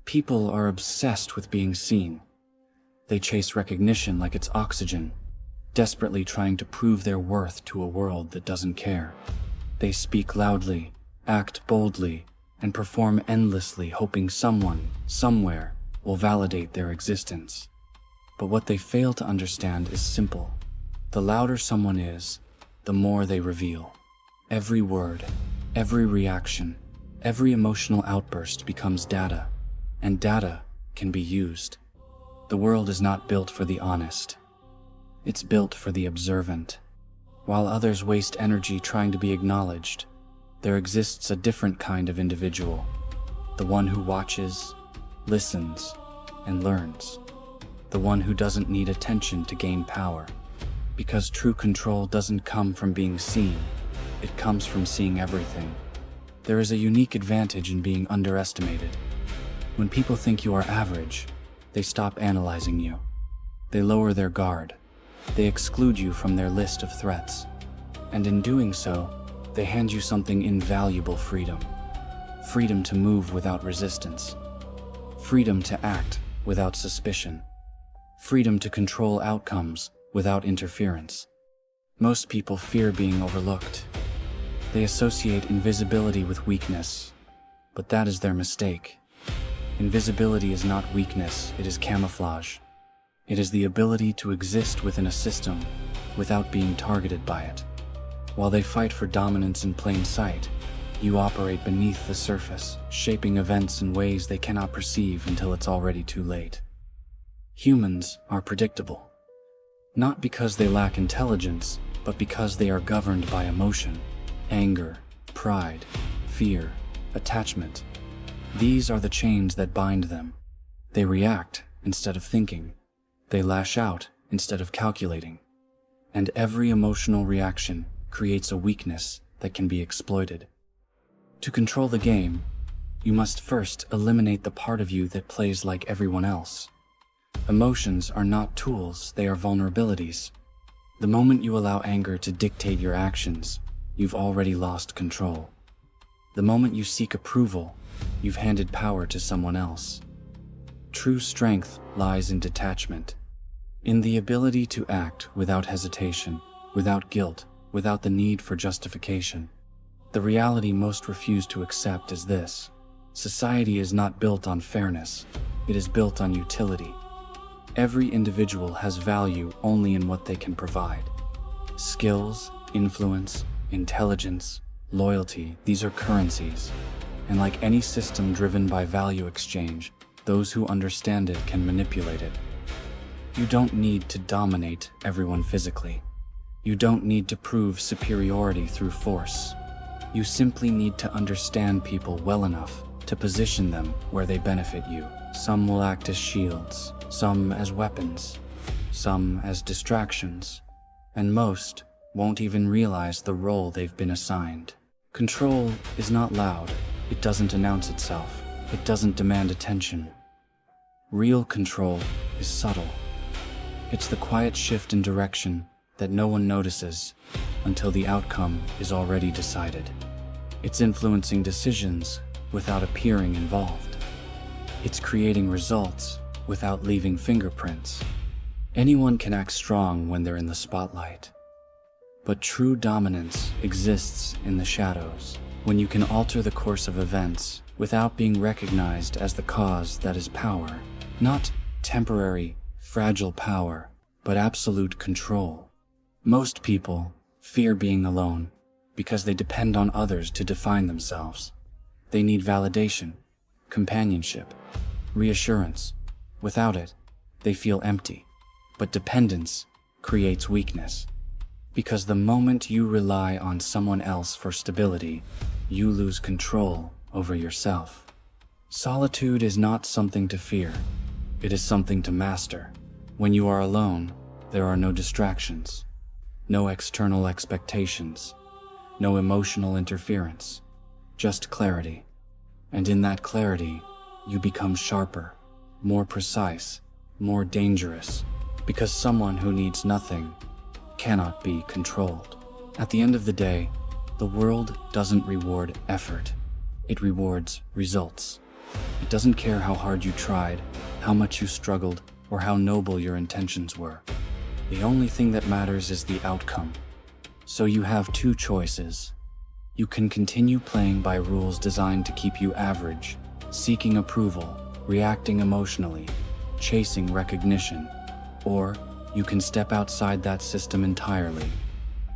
People are obsessed with being seen. They chase recognition like it's oxygen, desperately trying to prove their worth to a world that doesn't care. They speak loudly, act boldly, and perform endlessly, hoping someone, somewhere, will validate their existence. But what they fail to understand is simple. The louder someone is, the more they reveal. Every word, every reaction, every emotional outburst becomes data, and data can be used. The world is not built for the honest. It's built for the observant. While others waste energy trying to be acknowledged, there exists a different kind of individual, the one who watches, listens, and learns. The one who doesn't need attention to gain power. Because true control doesn't come from being seen, it comes from seeing everything. There is a unique advantage in being underestimated. When people think you are average, they stop analyzing you. They lower their guard. They exclude you from their list of threats. And in doing so, they hand you something invaluable: freedom. Freedom to move without resistance. Freedom to act without suspicion. Freedom to control outcomes without interference. Most people fear being overlooked. They associate invisibility with weakness, but that is their mistake. Invisibility is not weakness, it is camouflage. It is the ability to exist within a system without being targeted by it. While they fight for dominance in plain sight, you operate beneath the surface, shaping events in ways they cannot perceive until it's already too late. Humans are predictable. Not because they lack intelligence, but because they are governed by emotion, anger, pride, fear, attachment. These are the chains that bind them. They react instead of thinking. They lash out instead of calculating. And every emotional reaction creates a weakness that can be exploited. To control the game, you must first eliminate the part of you that plays like everyone else. Emotions are not tools, they are vulnerabilities. The moment you allow anger to dictate your actions, you've already lost control. The moment you seek approval, you've handed power to someone else. True strength lies in detachment, in the ability to act without hesitation, without guilt, without the need for justification. The reality most refuse to accept is this: society is not built on fairness, it is built on utility. Every individual has value only in what they can provide. Skills, influence, intelligence, loyalty, these are currencies. And like any system driven by value exchange, those who understand it can manipulate it. You don't need to dominate everyone physically. You don't need to prove superiority through force. You simply need to understand people well enough to position them where they benefit you. Some will act as shields, some as weapons, some as distractions, and most won't even realize the role they've been assigned. Control is not loud. It doesn't announce itself. It doesn't demand attention. Real control is subtle. It's the quiet shift in direction that no one notices until the outcome is already decided. It's influencing decisions without appearing involved. It's creating results without leaving fingerprints. Anyone can act strong when they're in the spotlight. But true dominance exists in the shadows, when you can alter the course of events without being recognized as the cause that is power. Not temporary, fragile power, but absolute control. Most people fear being alone because they depend on others to define themselves. They need validation, companionship, reassurance. Without it, they feel empty. But dependence creates weakness. Because the moment you rely on someone else for stability, you lose control over yourself. Solitude is not something to fear. It is something to master. When you are alone, there are no distractions, no external expectations, no emotional interference, just clarity. And in that clarity, you become sharper, more precise, more dangerous, because someone who needs nothing cannot be controlled. At the end of the day, the world doesn't reward effort. It rewards results. It doesn't care how hard you tried, how much you struggled, or how noble your intentions were. The only thing that matters is the outcome. So you have two choices. You can continue playing by rules designed to keep you average, seeking approval, reacting emotionally, chasing recognition, or you can step outside that system entirely.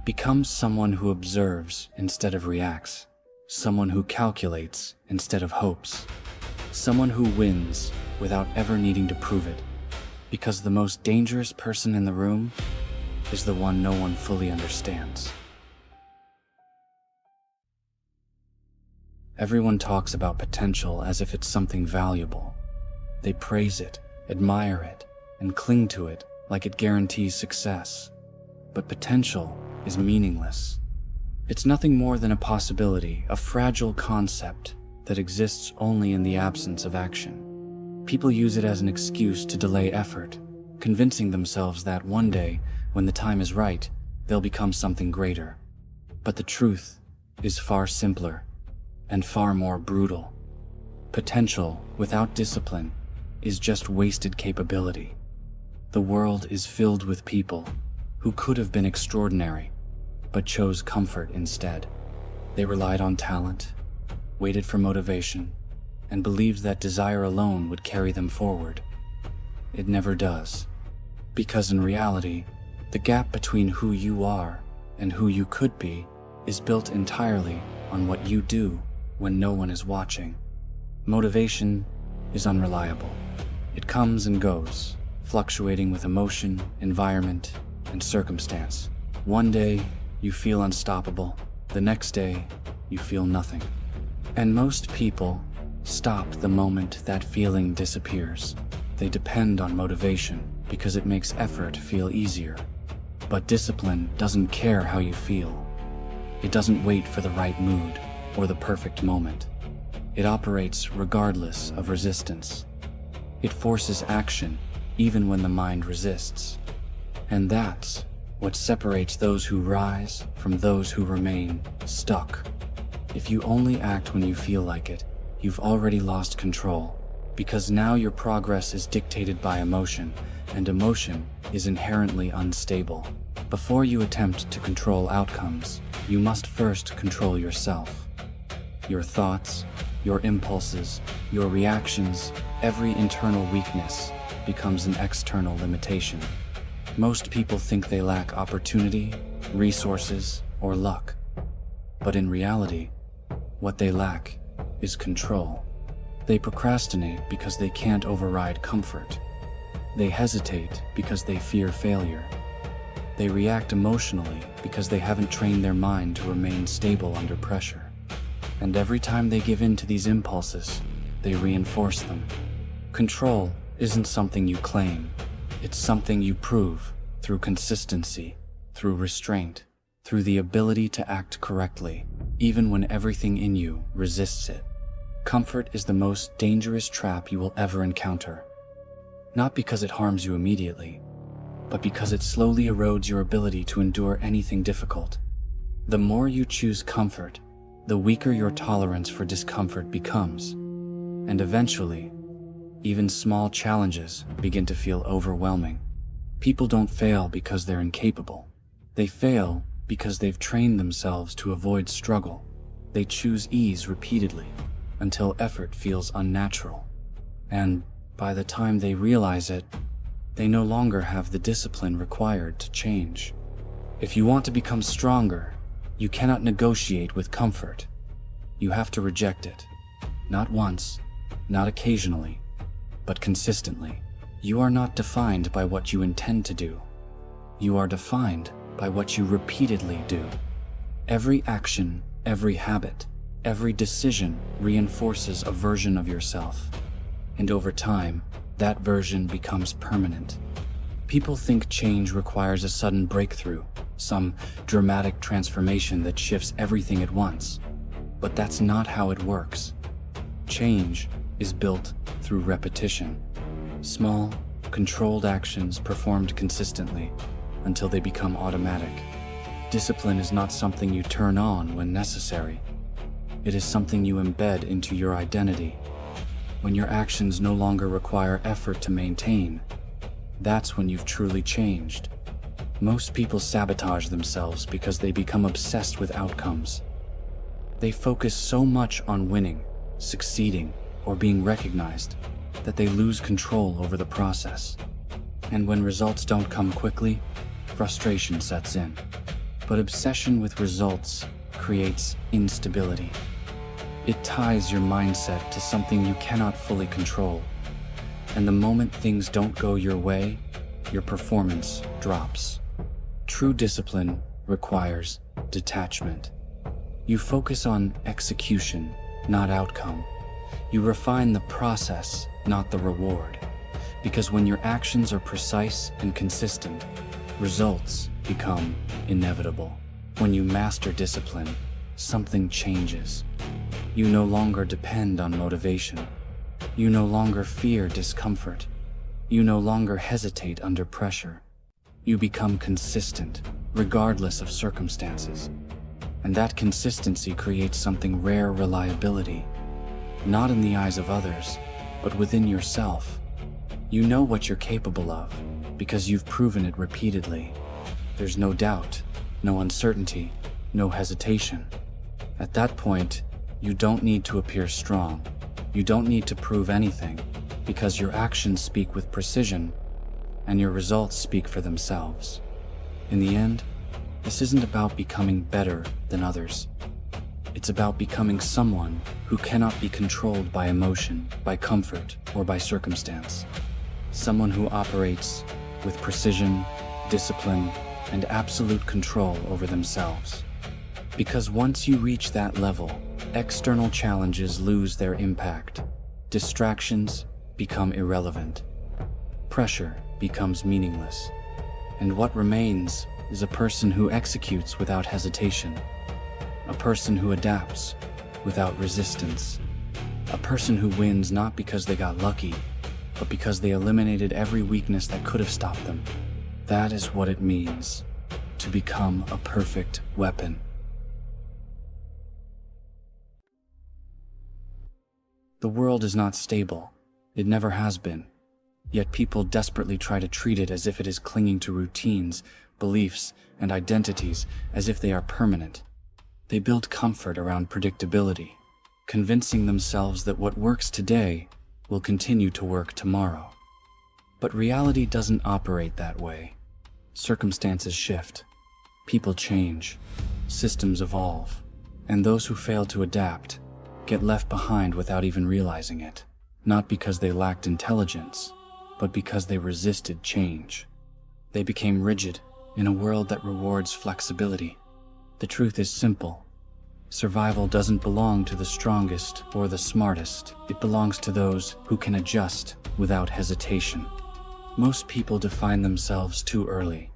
Become someone who observes instead of reacts, someone who calculates instead of hopes, someone who wins without ever needing to prove it. Because the most dangerous person in the room is the one no one fully understands. Everyone talks about potential as if it's something valuable. They praise it, admire it, and cling to it like it guarantees success. But potential is meaningless. It's nothing more than a possibility, a fragile concept that exists only in the absence of action. People use it as an excuse to delay effort, convincing themselves that one day, when the time is right, they'll become something greater. But the truth is far simpler and far more brutal. Potential without discipline is just wasted capability. The world is filled with people who could have been extraordinary, but chose comfort instead. They relied on talent, waited for motivation, and believed that desire alone would carry them forward. It never does. Because in reality, the gap between who you are and who you could be is built entirely on what you do when no one is watching. Motivation is unreliable. It comes and goes, fluctuating with emotion, environment, and circumstance. One day, you feel unstoppable. The next day, you feel nothing. And most people stop the moment that feeling disappears. They depend on motivation because it makes effort feel easier. But discipline doesn't care how you feel. It doesn't wait for the right mood or the perfect moment. It operates regardless of resistance. It forces action even when the mind resists. And that's what separates those who rise from those who remain stuck. If you only act when you feel like it, you've already lost control, because now your progress is dictated by emotion, and emotion is inherently unstable. Before you attempt to control outcomes, you must first control yourself. Your thoughts, your impulses, your reactions, every internal weakness becomes an external limitation. Most people think they lack opportunity, resources, or luck. But in reality, what they lack is control. They procrastinate because they can't override comfort. They hesitate because they fear failure. They react emotionally because they haven't trained their mind to remain stable under pressure. And every time they give in to these impulses, they reinforce them. Control isn't something you claim. It's something you prove through consistency, through restraint, through the ability to act correctly, even when everything in you resists it. Comfort is the most dangerous trap you will ever encounter. Not because it harms you immediately, but because it slowly erodes your ability to endure anything difficult. The more you choose comfort, the weaker your tolerance for discomfort becomes. And eventually, even small challenges begin to feel overwhelming. People don't fail because they're incapable. They fail because they've trained themselves to avoid struggle. They choose ease repeatedly until effort feels unnatural. And by the time they realize it, they no longer have the discipline required to change. If you want to become stronger, you cannot negotiate with comfort. You have to reject it. Not once, not occasionally, but consistently. You are not defined by what you intend to do. You are defined by what you repeatedly do. Every action, every habit, every decision reinforces a version of yourself. And over time, that version becomes permanent. People think change requires a sudden breakthrough, some dramatic transformation that shifts everything at once. But that's not how it works. Change is built through repetition. Small, controlled actions performed consistently until they become automatic. Discipline is not something you turn on when necessary. It is something you embed into your identity. when your actions no longer require effort to maintain, that's when you've truly changed. Most people sabotage themselves because they become obsessed with outcomes. They focus so much on winning, succeeding, or being recognized that they lose control over the process. And when results don't come quickly, frustration sets in. But obsession with results creates instability. It ties your mindset to something you cannot fully control. And the moment things don't go your way, your performance drops. True discipline requires detachment. You focus on execution, not outcome. You refine the process, not the reward. Because when your actions are precise and consistent, results become inevitable. When you master discipline, something changes. You no longer depend on motivation. You no longer fear discomfort. You no longer hesitate under pressure. You become consistent, regardless of circumstances. And that consistency creates something rare: reliability. Not in the eyes of others, but within yourself. You know what you're capable of, because you've proven it repeatedly. There's no doubt, no uncertainty, no hesitation. At that point, you don't need to appear strong. You don't need to prove anything, because your actions speak with precision, and your results speak for themselves. In the end, this isn't about becoming better than others. It's about becoming someone who cannot be controlled by emotion, by comfort, or by circumstance. Someone who operates with precision, discipline, and absolute control over themselves. Because once you reach that level, external challenges lose their impact. Distractions become irrelevant. Pressure becomes meaningless. And what remains is a person who executes without hesitation. A person who adapts without resistance. A person who wins not because they got lucky, but because they eliminated every weakness that could have stopped them. That is what it means to become a perfect weapon. The world is not stable. It never has been. Yet people desperately try to treat it as if it is clinging to routines, beliefs, and identities as if they are permanent. They build comfort around predictability, convincing themselves that what works today will continue to work tomorrow. But reality doesn't operate that way. Circumstances shift, people change, systems evolve, and those who fail to adapt get left behind without even realizing it. Not because they lacked intelligence, but because they resisted change. They became rigid in a world that rewards flexibility. The truth is simple. Survival doesn't belong to the strongest or the smartest. It belongs to those who can adjust without hesitation. Most people define themselves too early.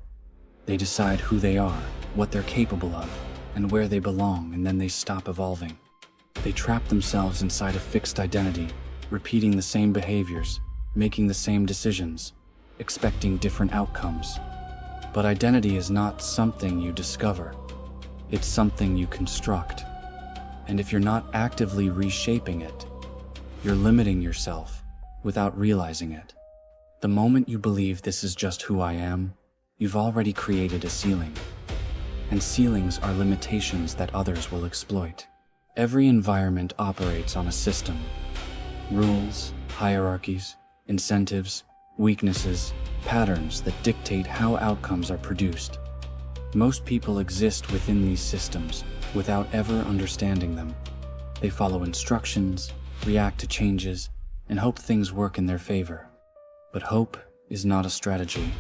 They decide who they are, what they're capable of, and where they belong, and then they stop evolving. They trap themselves inside a fixed identity, repeating the same behaviors, making the same decisions, expecting different outcomes. But identity is not something you discover. It's something you construct. And if you're not actively reshaping it, you're limiting yourself without realizing it. The moment you believe this is just who I am, you've already created a ceiling. And ceilings are limitations that others will exploit. Every environment operates on a system. Rules, hierarchies, incentives, weaknesses, patterns that dictate how outcomes are produced. Most people exist within these systems without ever understanding them. They follow instructions, react to changes, and hope things work in their favor. But hope is not a strategy.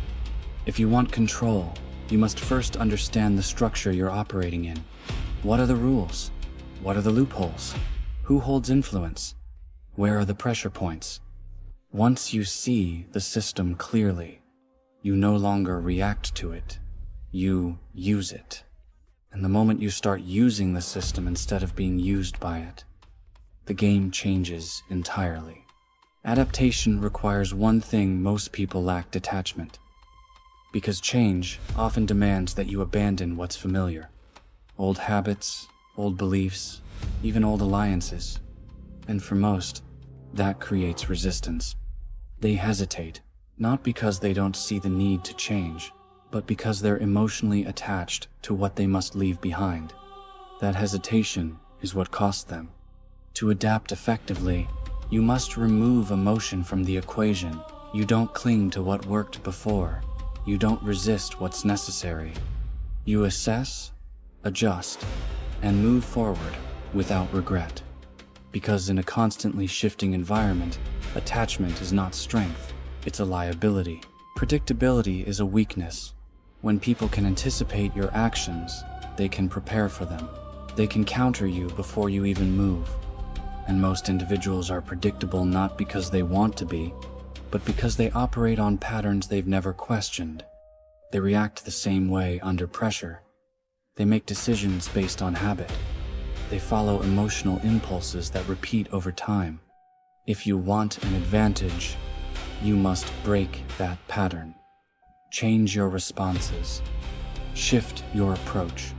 If you want control, you must first understand the structure you're operating in. What are the rules? What are the loopholes? Who holds influence? Where are the pressure points? Once you see the system clearly, you no longer react to it. You use it. And the moment you start using the system instead of being used by it, the game changes entirely. Adaptation requires one thing most people lack: detachment. Because change often demands that you abandon what's familiar. Old habits, old beliefs, even old alliances. And for most, That creates resistance. They hesitate, not because they don't see the need to change, but because they're emotionally attached to what they must leave behind. That hesitation is what costs them. To adapt effectively, you must remove emotion from the equation. You don't cling to what worked before. You don't resist what's necessary. You assess, adjust, and move forward without regret. Because in a constantly shifting environment, attachment is not strength, it's a liability. Predictability is a weakness. When people can anticipate your actions, they can prepare for them. They can counter you before you even move. And most individuals are predictable not because they want to be, but because they operate on patterns they've never questioned. They react the same way under pressure. They make decisions based on habit. They follow emotional impulses that repeat over time. If you want an advantage, you must break that pattern. Change your responses. Shift your approach.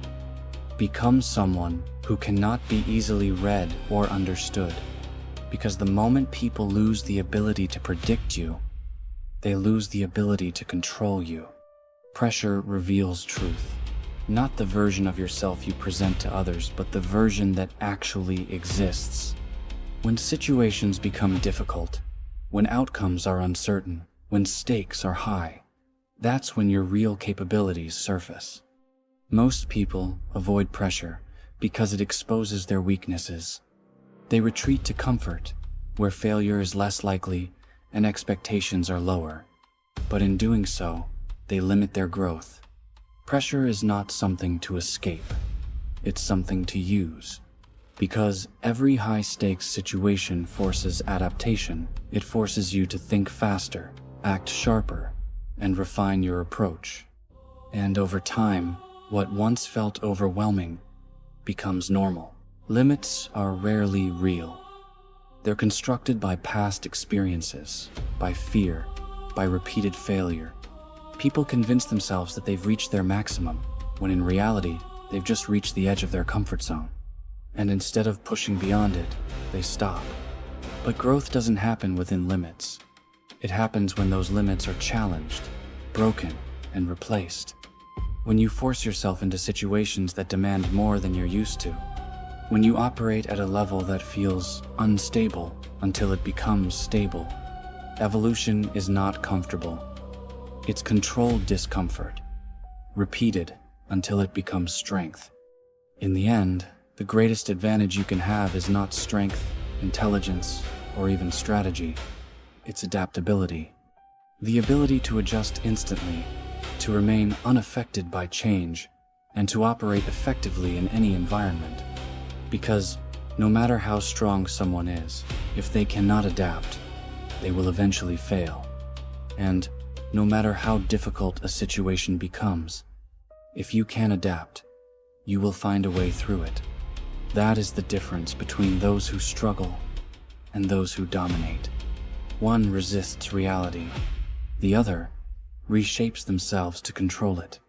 Become someone who cannot be easily read or understood. Because the moment people lose the ability to predict you, they lose the ability to control you. Pressure reveals truth. Not the version of yourself you present to others, but the version that actually exists. When situations become difficult, when outcomes are uncertain, when stakes are high, that's when your real capabilities surface. Most people avoid pressure because it exposes their weaknesses. They retreat to comfort, where failure is less likely and expectations are lower. But in doing so, they limit their growth. Pressure is not something to escape. It's something to use. Because every high-stakes situation forces adaptation, it forces you to think faster, act sharper, and refine your approach. And over time, what once felt overwhelming becomes normal. Limits are rarely real. They're constructed by past experiences, by fear, by repeated failure. People convince themselves that they've reached their maximum, when in reality, they've just reached the edge of their comfort zone. And instead of pushing beyond it, they stop. But growth doesn't happen within limits. It happens when those limits are challenged, broken, and replaced. When you force yourself into situations that demand more than you're used to. When you operate at a level that feels unstable until it becomes stable. Evolution is not comfortable. It's controlled discomfort, repeated until it becomes strength. In the end, the greatest advantage you can have is not strength, intelligence, or even strategy. It's adaptability. The ability to adjust instantly, to remain unaffected by change, and to operate effectively in any environment. Because no matter how strong someone is, if they cannot adapt, they will eventually fail. And no matter how difficult a situation becomes, if you can adapt, you will find a way through it. That is the difference between those who struggle and those who dominate. One resists reality. The other reshapes themselves to control it.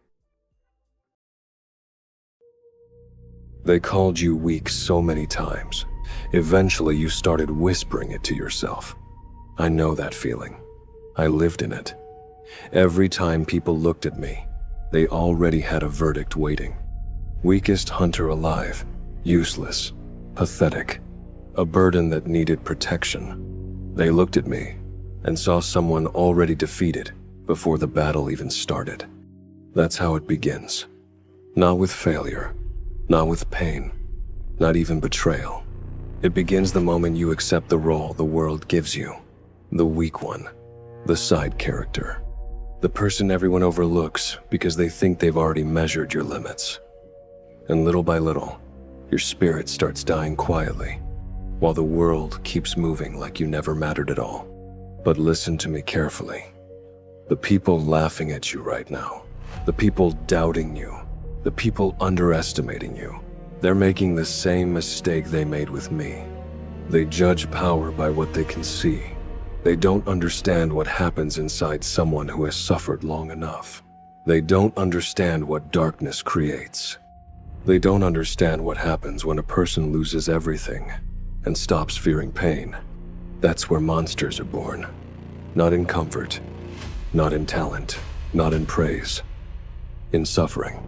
They called you weak so many times. Eventually you started whispering it to yourself. I know that feeling. I lived in it. Every time people looked at me, they already had a verdict waiting. Weakest hunter alive, useless, pathetic, a burden that needed protection. They looked at me and saw someone already defeated before the battle even started. That's how it begins. Not with failure, not with pain, not even betrayal. It begins the moment you accept the role the world gives you. The weak one, the side character. The person everyone overlooks because they think they've already measured your limits. And little by little, your spirit starts dying quietly, while the world keeps moving like you never mattered at all. But listen to me carefully. The people laughing at you right now, the people doubting you, the people underestimating you, they're making the same mistake they made with me. They judge power by what they can see. They don't understand what happens inside someone who has suffered long enough. They don't understand what darkness creates. They don't understand what happens when a person loses everything and stops fearing pain. That's where monsters are born. Not in comfort, not in talent, not in praise. In suffering.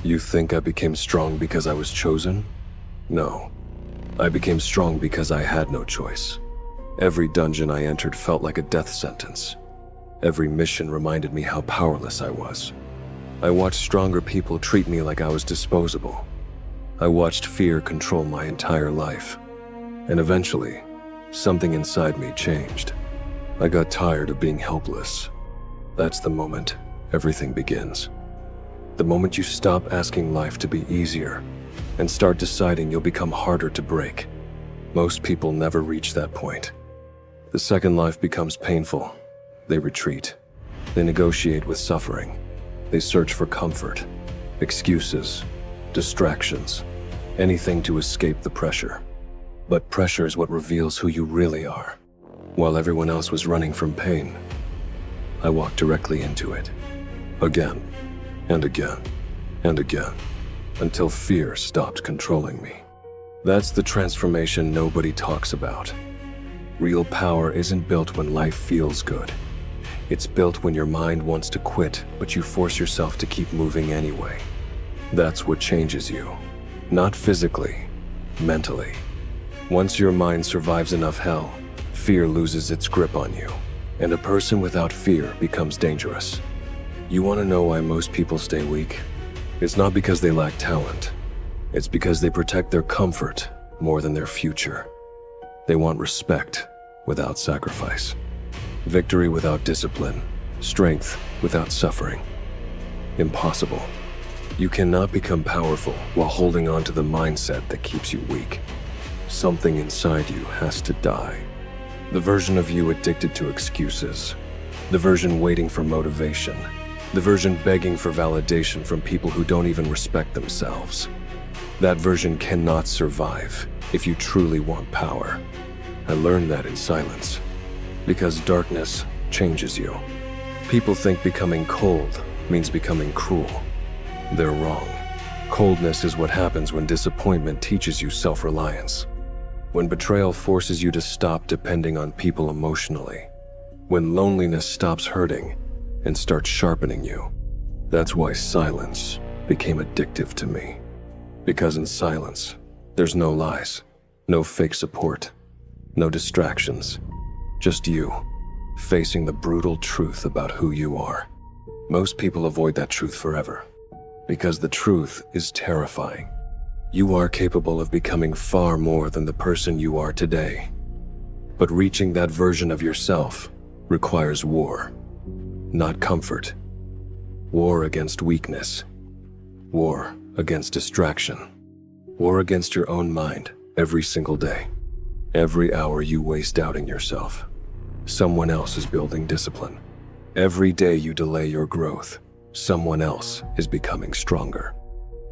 You think I became strong because I was chosen? No. I became strong because I had no choice. Every dungeon I entered felt like a death sentence. Every mission reminded me how powerless I was. I watched stronger people treat me like I was disposable. I watched fear control my entire life. And eventually, something inside me changed. I got tired of being helpless. That's the moment everything begins. The moment you stop asking life to be easier and start deciding you'll become harder to break. Most people never reach that point. The second life becomes painful. They retreat. They negotiate with suffering. They search for comfort, excuses, distractions, anything to escape the pressure. But pressure is what reveals who you really are. While everyone else was running from pain, I walked directly into it. Again, and again, and again, until fear stopped controlling me. That's the transformation nobody talks about. Real power isn't built when life feels good. It's built when your mind wants to quit, but you force yourself to keep moving anyway. That's what changes you. Not physically, mentally. Once your mind survives enough hell, fear loses its grip on you, and a person without fear becomes dangerous. You want to know why most people stay weak? It's not because they lack talent. It's because they protect their comfort more than their future. They want respect without sacrifice. Victory without discipline. Strength without suffering. Impossible. You cannot become powerful while holding on to the mindset that keeps you weak. Something inside you has to die. The version of you addicted to excuses. The version waiting for motivation. The version begging for validation from people who don't even respect themselves. That version cannot survive if you truly want power. I learned that in silence. Because darkness changes you. People think becoming cold means becoming cruel. They're wrong. Coldness is what happens when disappointment teaches you self-reliance. When betrayal forces you to stop depending on people emotionally. When loneliness stops hurting and starts sharpening you. That's why silence became addictive to me. Because in silence, there's no lies, no fake support, no distractions. Just you, facing the brutal truth about who you are. Most people avoid that truth forever, because the truth is terrifying. You are capable of becoming far more than the person you are today. But reaching that version of yourself requires war, not comfort. War against weakness. War against distraction. War against your own mind every single day. Every hour you waste doubting yourself, someone else is building discipline. Every day you delay your growth, someone else is becoming stronger.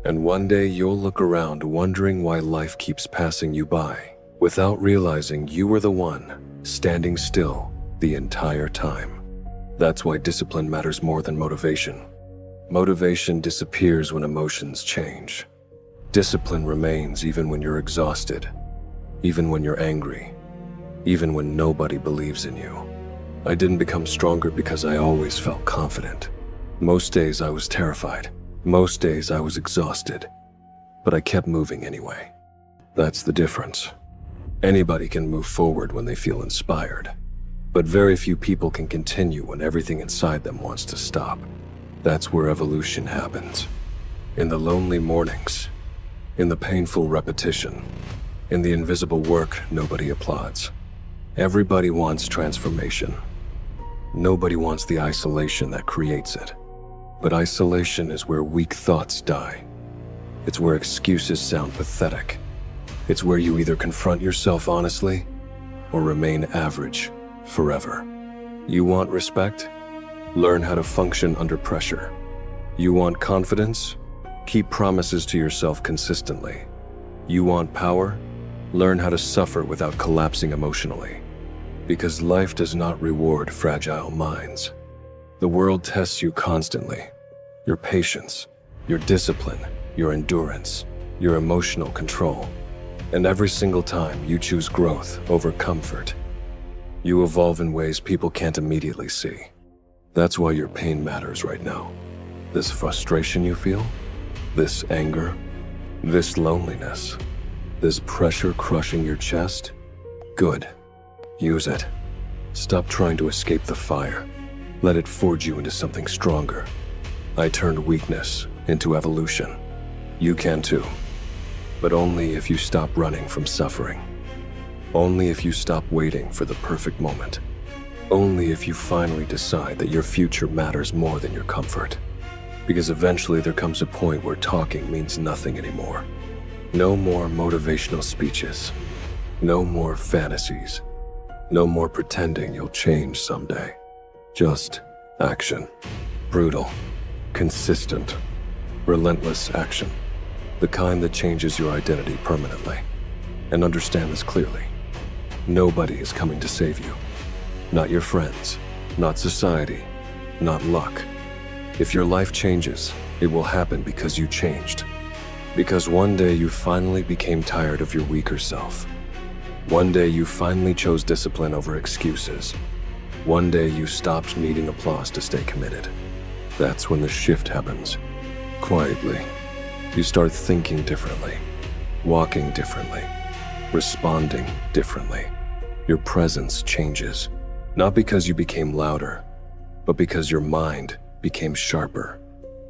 And one day you'll look around wondering why life keeps passing you by, without realizing you were the one standing still the entire time. That's why discipline matters more than motivation. Motivation disappears when emotions change. Discipline remains even when you're exhausted. Even when you're angry, even when nobody believes in you. I didn't become stronger because I always felt confident. Most days I was terrified. Most days I was exhausted. But I kept moving anyway. That's the difference. Anybody can move forward when they feel inspired. But very few people can continue when everything inside them wants to stop. That's where evolution happens. In the lonely mornings. In the painful repetition. In the invisible work nobody applauds. Everybody wants transformation. Nobody wants the isolation that creates it. But isolation is where weak thoughts die. It's where excuses sound pathetic. It's where you either confront yourself honestly or remain average forever. You want respect? Learn how to function under pressure. You want confidence? Keep promises to yourself consistently. You want power? Learn how to suffer without collapsing emotionally. Because life does not reward fragile minds. The world tests you constantly. Your patience, your discipline, your endurance, your emotional control. And every single time you choose growth over comfort, You evolve in ways people can't immediately see. That's why your pain matters right now. This frustration you feel, this anger, this loneliness, this pressure crushing your chest, good. Use it. Stop trying to escape the fire. Let it forge you into something stronger. I turned weakness into evolution. You can too. But only if you stop running from suffering. Only if you stop waiting for the perfect moment. Only if you finally decide that your future matters more than your comfort. Because eventually there comes a point where talking means nothing anymore. No more motivational speeches. No more fantasies. No more pretending you'll change someday. Just action. Brutal. Consistent. Relentless action. The kind that changes your identity permanently. And understand this clearly. Nobody is coming to save you. Not your friends, not society, not luck. If your life changes, it will happen because you changed. Because one day you finally became tired of your weaker self. One day you finally chose discipline over excuses. One day you stopped needing applause to stay committed. That's when the shift happens. Quietly, you start thinking differently, walking differently, responding differently. Your presence changes, not because you became louder, but because your mind became sharper,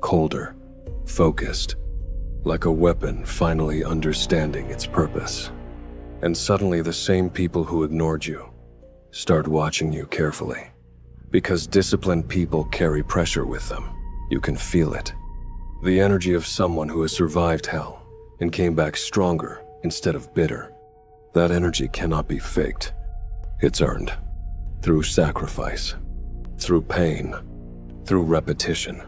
colder, focused, like a weapon finally understanding its purpose. And suddenly the same people who ignored you start watching you carefully. Because disciplined people carry pressure with them. You can feel it. The energy of someone who has survived hell and came back stronger instead of bitter. That energy cannot be faked. It's earned. Through sacrifice. Through pain. Through repetition.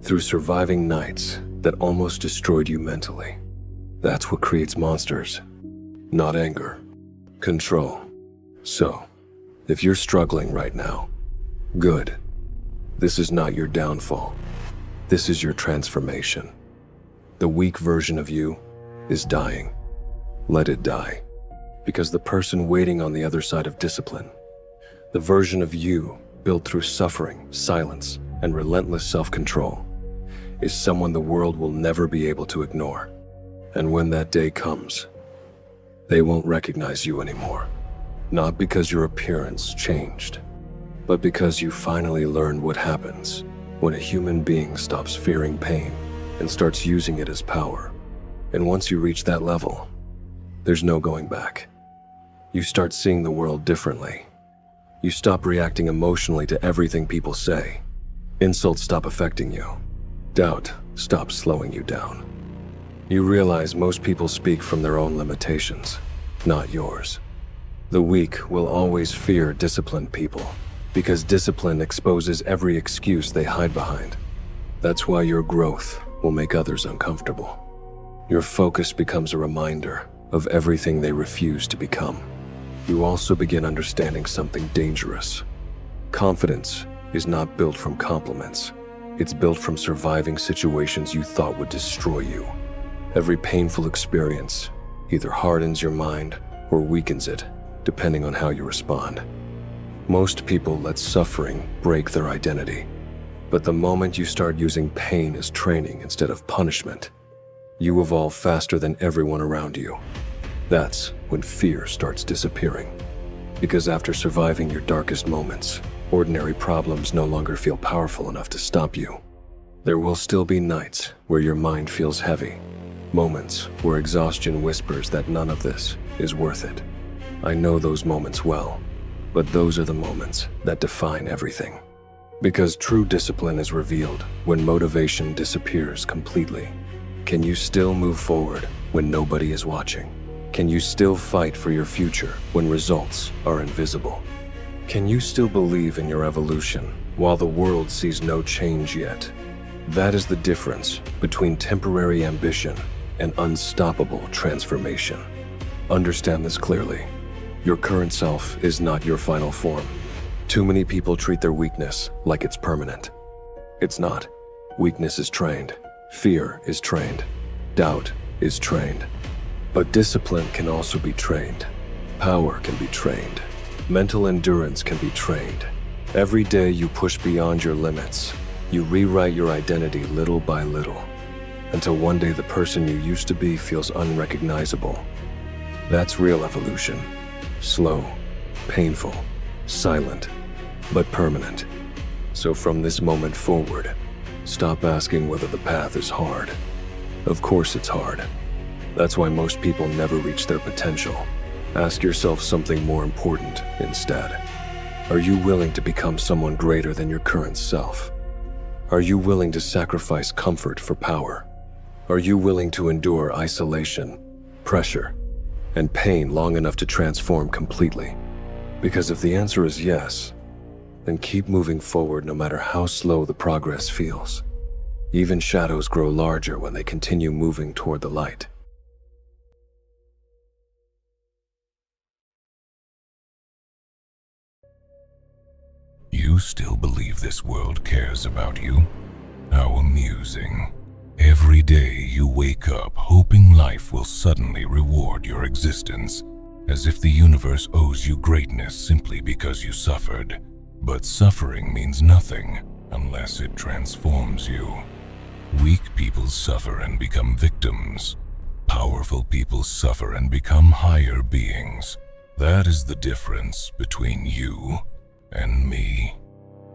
Through surviving nights that almost destroyed you mentally. That's what creates monsters. Not anger. Control. So, if you're struggling right now, good. This is not your downfall. This is your transformation. The weak version of you is dying. Let it die. Because the person waiting on the other side of discipline, the version of you built through suffering, silence, and relentless self-control, is someone the world will never be able to ignore. And when that day comes, they won't recognize you anymore. Not because your appearance changed, but because you finally learned what happens when a human being stops fearing pain and starts using it as power. And once you reach that level, there's no going back. You start seeing the world differently. You stop reacting emotionally to everything people say. Insults stop affecting you. Doubt stops slowing you down. You realize most people speak from their own limitations, not yours. The weak will always fear disciplined people, because discipline exposes every excuse they hide behind. That's why your growth will make others uncomfortable. Your focus becomes a reminder of everything they refuse to become. You also begin understanding something dangerous. Confidence is not built from compliments. It's built from surviving situations you thought would destroy you. Every painful experience either hardens your mind or weakens it, depending on how you respond. Most people let suffering break their identity. But the moment you start using pain as training instead of punishment, you evolve faster than everyone around you. That's when fear starts disappearing. Because after surviving your darkest moments, ordinary problems no longer feel powerful enough to stop you. There will still be nights where your mind feels heavy, moments where exhaustion whispers that none of this is worth it. I know those moments well, but those are the moments that define everything. Because true discipline is revealed when motivation disappears completely. Can you still move forward when nobody is watching? Can you still fight for your future when results are invisible? Can you still believe in your evolution while the world sees no change yet? That is the difference between temporary ambition and unstoppable transformation. Understand this clearly. Your current self is not your final form. Too many people treat their weakness like it's permanent. It's not. Weakness is trained. Fear is trained. Doubt is trained. But discipline can also be trained. Power can be trained. Mental endurance can be trained. Every day you push beyond your limits. You rewrite your identity little by little, until one day the person you used to be feels unrecognizable. That's real evolution. Slow, painful, silent, but permanent. So from this moment forward, stop asking whether the path is hard. Of course it's hard. That's why most people never reach their potential. Ask yourself something more important instead. Are you willing to become someone greater than your current self? Are you willing to sacrifice comfort for power? Are you willing to endure isolation, pressure, and pain long enough to transform completely? Because if the answer is yes, then keep moving forward no matter how slow the progress feels. Even shadows grow larger when they continue moving toward the light. You still believe this world cares about you? How amusing. Every day you wake up hoping life will suddenly reward your existence, as if the universe owes you greatness simply because you suffered. But suffering means nothing unless it transforms you. Weak people suffer and become victims. Powerful people suffer and become higher beings. That is the difference between you and me.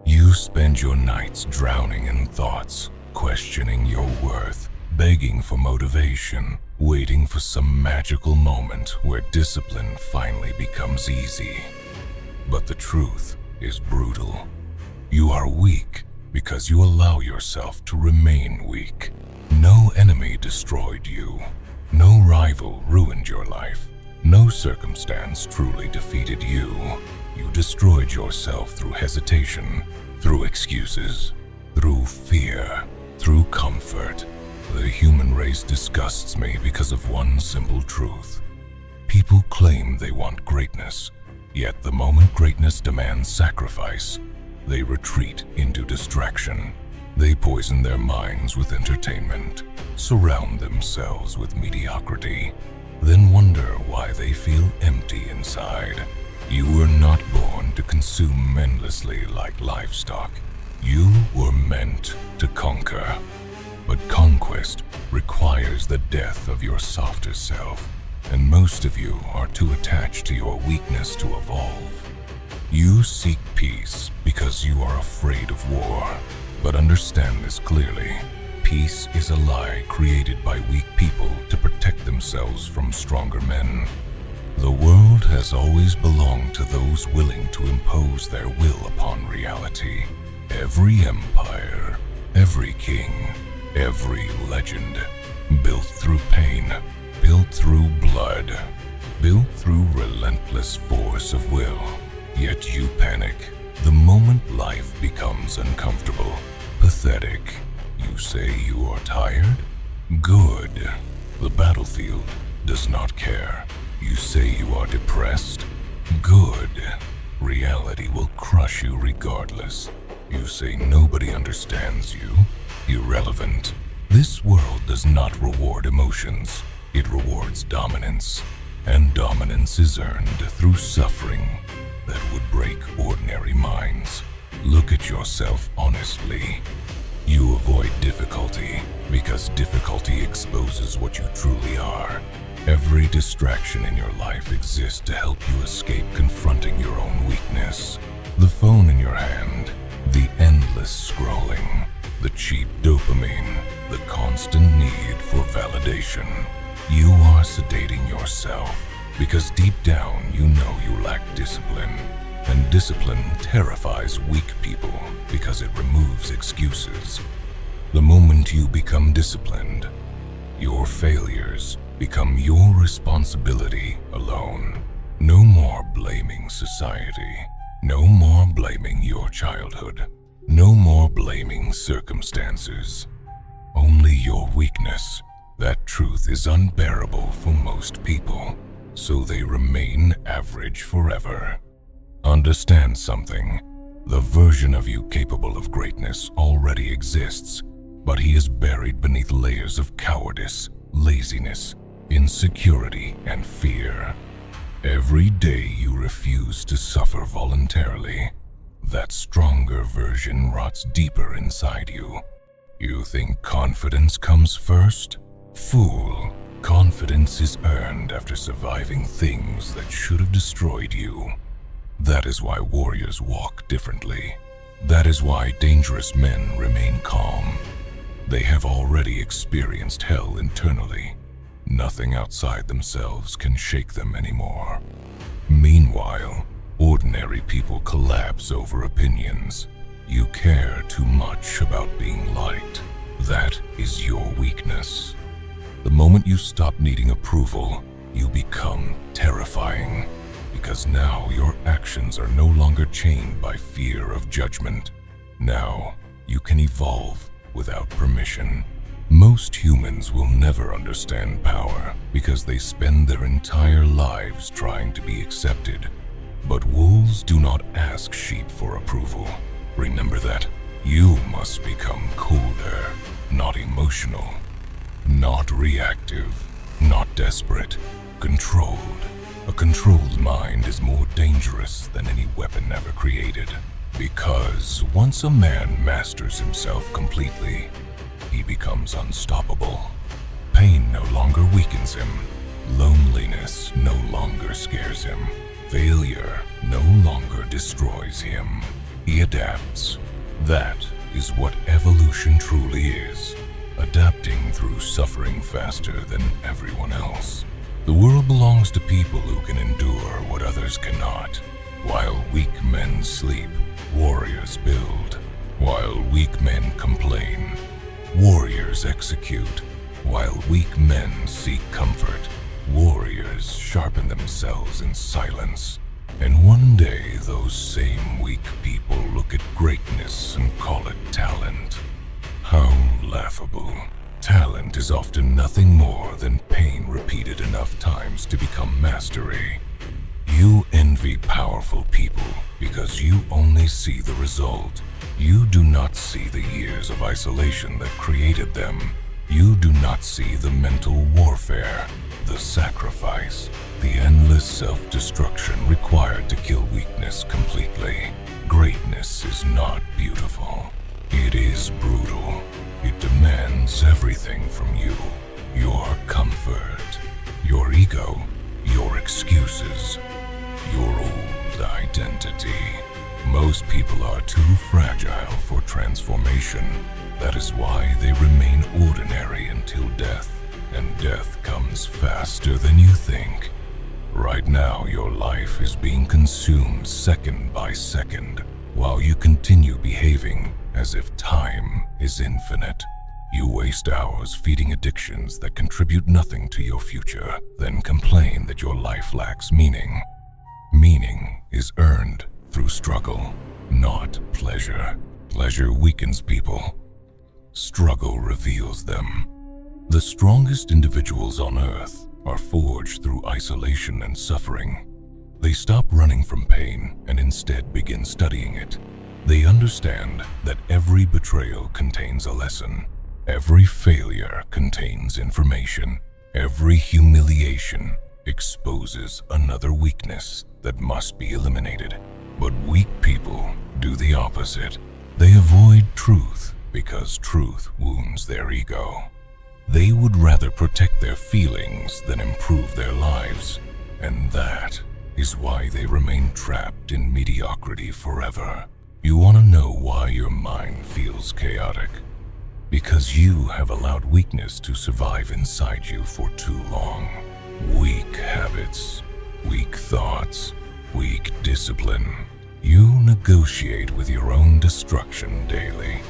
You spend your nights drowning in thoughts, questioning your worth, begging for motivation, waiting for some magical moment where discipline finally becomes easy. But the truth is brutal. You are weak because you allow yourself to remain weak. No enemy destroyed you. No rival ruined your life. No circumstance truly defeated you. You destroyed yourself through hesitation, through excuses, through fear, through comfort. The human race disgusts me because of one simple truth. People claim they want greatness, yet the moment greatness demands sacrifice, they retreat into distraction. They poison their minds with entertainment, surround themselves with mediocrity, then wonder why they feel empty inside. You were not born to consume endlessly like livestock. You were meant to conquer. But conquest requires the death of your softer self, and most of you are too attached to your weakness to evolve. You seek peace because you are afraid of war. But understand this clearly. Peace is a lie created by weak people to protect themselves from stronger men. The world has always belonged to those willing to impose their will upon reality. Every empire, every king, every legend, built through pain, built through blood, built through relentless force of will. Yet you panic the moment life becomes uncomfortable, pathetic. You say you are tired? Good. The battlefield does not care. You say you are depressed? Good. Reality will crush you regardless. You say nobody understands you? Irrelevant. This world does not reward emotions. It rewards dominance. And dominance is earned through suffering that would break ordinary minds. Look at yourself honestly. You avoid difficulty because difficulty exposes what you truly are. Every distraction in your life exists to help you escape confronting your own weakness. The phone in your hand, the endless scrolling, the cheap dopamine, the constant need for validation. You are sedating yourself because deep down you know you lack discipline. And discipline terrifies weak people because it removes excuses. The moment you become disciplined, your failures become your responsibility alone. No more blaming society. No more blaming your childhood. No more blaming circumstances. Only your weakness. That truth is unbearable for most people, so they remain average forever. Understand something. The version of you capable of greatness already exists, but he is buried beneath layers of cowardice, laziness, insecurity, and fear. Every day you refuse choose to suffer voluntarily, that stronger version rots deeper inside you. You think confidence comes first? Fool. Confidence is earned after surviving things that should have destroyed you. That is why warriors walk differently. That is why dangerous men remain calm. They have already experienced hell internally. Nothing outside themselves can shake them anymore. Meanwhile, ordinary people collapse over opinions. You care too much about being liked. That is your weakness. The moment you stop needing approval, you become terrifying. Because now your actions are no longer chained by fear of judgment. Now, you can evolve without permission. Most humans will never understand power because they spend their entire lives trying to be accepted. But wolves do not ask sheep for approval. Remember that. You must become colder, not emotional, not reactive, not desperate, controlled. A controlled mind is more dangerous than any weapon ever created. Because once a man masters himself completely, he becomes unstoppable. Pain no longer weakens him. Loneliness no longer scares him. Failure no longer destroys him. He adapts. That is what evolution truly is. Adapting through suffering faster than everyone else. The world belongs to people who can endure what others cannot. While weak men sleep, warriors build. While weak men complain, warriors execute. While weak men seek comfort, warriors sharpen themselves in silence. And one day, those same weak people look at greatness and call it talent. How laughable. Talent is often nothing more than pain repeated enough times to become mastery. You envy powerful people because you only see the result. You do not see the years of isolation that created them. You do not see the mental warfare, the sacrifice, the endless self-destruction required to kill weakness completely. Greatness is not beautiful. It is brutal. It demands everything from you. Your comfort, your ego, your excuses, your old identity. Most people are too fragile for transformation. That is why they remain ordinary until death. And death comes faster than you think. Right now, your life is being consumed second by second, while you continue behaving as if time is infinite. You waste hours feeding addictions that contribute nothing to your future, then complain that your life lacks meaning. Meaning is earned through struggle, not pleasure. Pleasure weakens people. Struggle reveals them. The strongest individuals on Earth are forged through isolation and suffering. They stop running from pain and instead begin studying it. They understand that every betrayal contains a lesson. Every failure contains information. Every humiliation exposes another weakness that must be eliminated. But weak people do the opposite. They avoid truth because truth wounds their ego. They would rather protect their feelings than improve their lives. And that is why they remain trapped in mediocrity forever. You want to know why your mind feels chaotic? Because you have allowed weakness to survive inside you for too long. Weak habits, weak thoughts, weak discipline. You negotiate with your own destruction daily.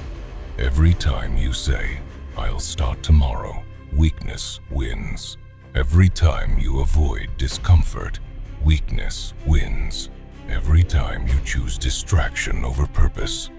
Every time you say, "I'll start tomorrow," weakness wins. Every time you avoid discomfort, weakness wins. Every time you choose distraction over purpose,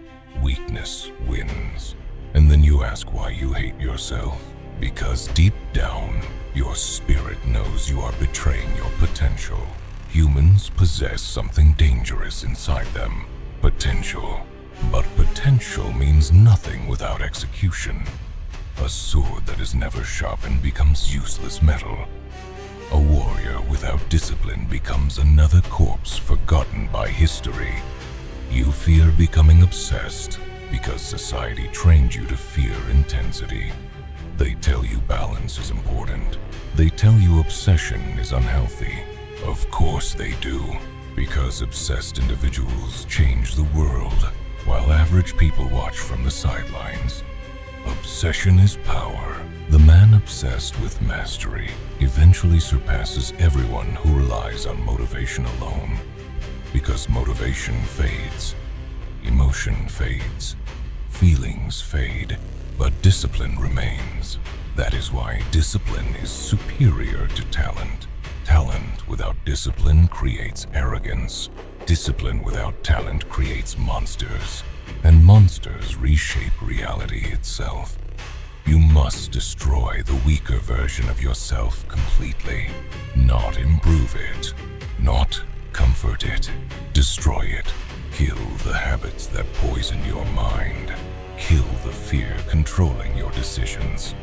weakness wins. And then you ask why you hate yourself. Because deep down, your spirit knows you are betraying your potential. Humans possess something dangerous inside them. Potential. But potential means nothing without execution. A sword that is never sharpened becomes useless metal. A warrior without discipline becomes another corpse forgotten by history. You fear becoming obsessed because society trained you to fear intensity. They tell you balance is important. They tell you obsession is unhealthy. Of course they do, because obsessed individuals change the world, while average people watch from the sidelines. Obsession is power. The man obsessed with mastery eventually surpasses everyone who relies on motivation alone. Because motivation fades, emotion fades, feelings fade, but discipline remains. That is why discipline is superior to talent. Talent without discipline creates arrogance. Discipline without talent creates monsters. And monsters reshape reality itself. You must destroy the weaker version of yourself completely. Not improve it. Not comfort it. Destroy it. Kill the habits that poison your mind. Kill the fear controlling your decisions.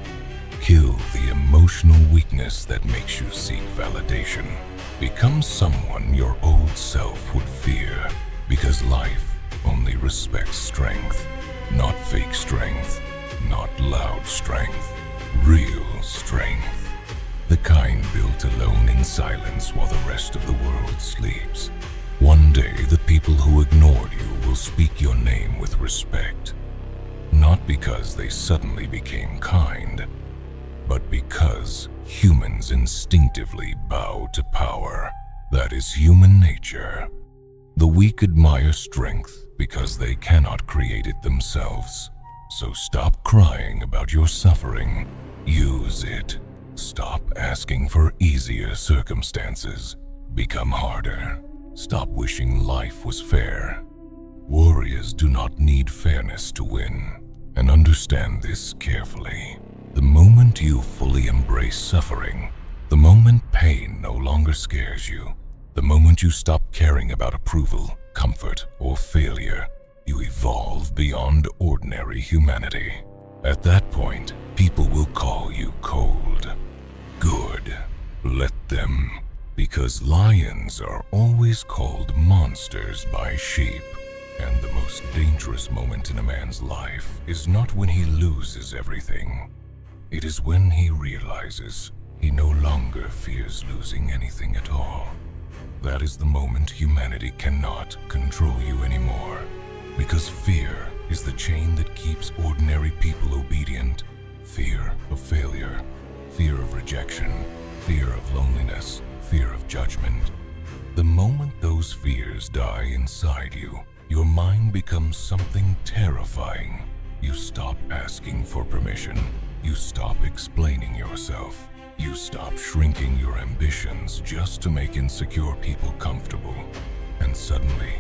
Kill the emotional weakness that makes you seek validation. Become someone your old self would fear, because life only respects strength, not fake strength, not loud strength, real strength. The kind built alone in silence while the rest of the world sleeps. One day the people who ignored you will speak your name with respect. Not because they suddenly became kind, but because humans instinctively bow to power. That is human nature. The weak admire strength because they cannot create it themselves. So stop crying about your suffering. Use it. Stop asking for easier circumstances. Become harder. Stop wishing life was fair. Warriors do not need fairness to win. And understand this carefully. The moment you fully embrace suffering, the moment pain no longer scares you, the moment you stop caring about approval, comfort, or failure, you evolve beyond ordinary humanity. At that point, people will call you cold. Good. Let them. Because lions are always called monsters by sheep. And the most dangerous moment in a man's life is not when he loses everything. It is when he realizes he no longer fears losing anything at all. That is the moment humanity cannot control you anymore. Because fear is the chain that keeps ordinary people obedient. Fear of failure, fear of rejection, fear of loneliness, fear of judgment. The moment those fears die inside you, your mind becomes something terrifying. You stop asking for permission. You stop explaining yourself. You stop shrinking your ambitions just to make insecure people comfortable. And suddenly,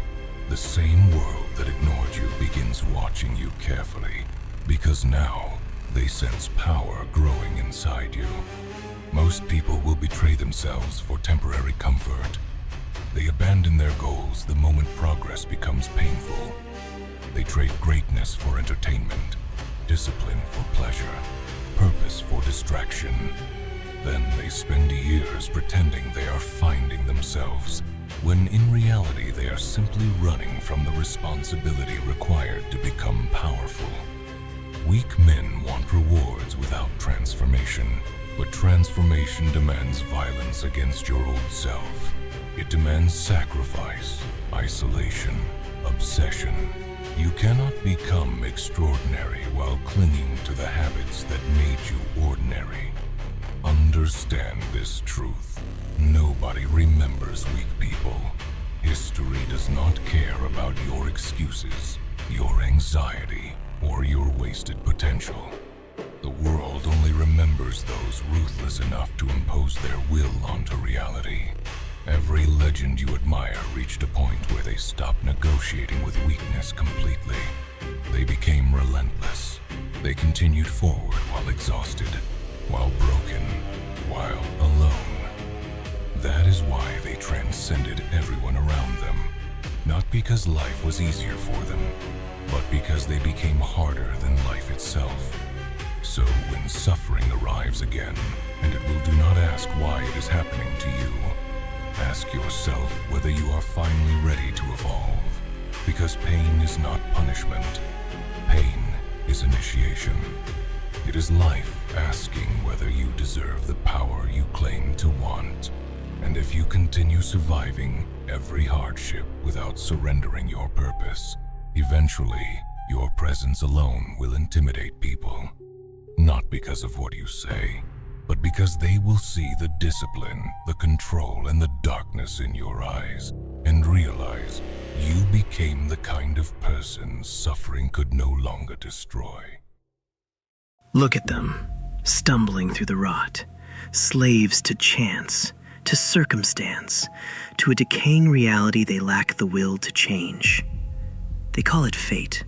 the same world that ignored you begins watching you carefully, because now they sense power growing inside you. Most people will betray themselves for temporary comfort. They abandon their goals the moment progress becomes painful. They trade greatness for entertainment, discipline for pleasure, purpose for distraction. Then they spend years pretending they are finding themselves, when in reality they are simply running from the responsibility required to become powerful. Weak men want rewards without transformation, but transformation demands violence against your old self. It demands sacrifice, isolation, obsession. You cannot become extraordinary while clinging to the habits that made you ordinary. Understand this truth. Nobody remembers weak people. History does not care about your excuses, your anxiety, or your wasted potential. The world only remembers those ruthless enough to impose their will onto reality. Every legend you admire reached a point where they stopped negotiating with weakness completely. They became relentless. They continued forward while exhausted, while broken, while alone. That is why they transcended everyone around them. Not because life was easier for them, but because they became harder than life itself. So when suffering arrives again, and it will do not ask why it is happening to you, Ask yourself whether you are finally ready to evolve. Because pain is not punishment. Pain is initiation. It is life asking whether you deserve the power you claim to want. And if you continue surviving every hardship without surrendering your purpose, eventually your presence alone will intimidate people. Not because of what you say, but because they will see the discipline, the control, and the darkness in your eyes, and realize you became the kind of person suffering could no longer destroy. Look at them, stumbling through the rot, slaves to chance, to circumstance, to a decaying reality they lack the will to change. They call it fate.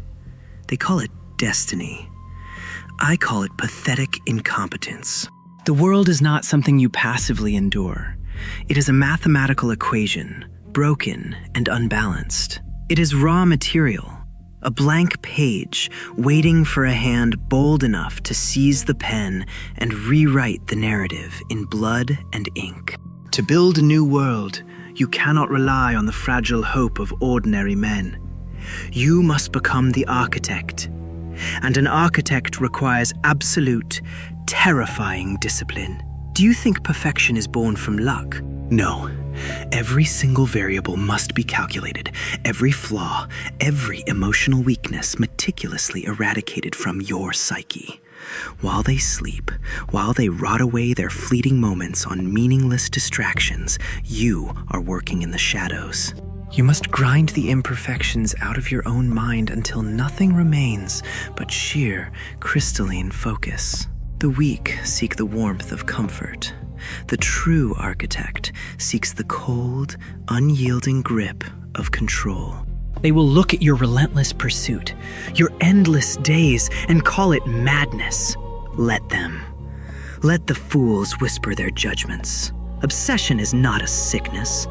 They call it destiny. I call it pathetic incompetence. The world is not something you passively endure. It is a mathematical equation, broken and unbalanced. It is raw material, a blank page waiting for a hand bold enough to seize the pen and rewrite the narrative in blood and ink. To build a new world, you cannot rely on the fragile hope of ordinary men. You must become the architect. And an architect requires absolute, terrifying discipline. Do you think perfection is born from luck? No. Every single variable must be calculated, every flaw, every emotional weakness meticulously eradicated from your psyche. While they sleep, while they rot away their fleeting moments on meaningless distractions, you are working in the shadows. You must grind the imperfections out of your own mind until nothing remains but sheer, crystalline focus. The weak seek the warmth of comfort. The true architect seeks the cold, unyielding grip of control. They will look at your relentless pursuit, your endless days, and call it madness. Let them. Let the fools whisper their judgments. Obsession is not a sickness.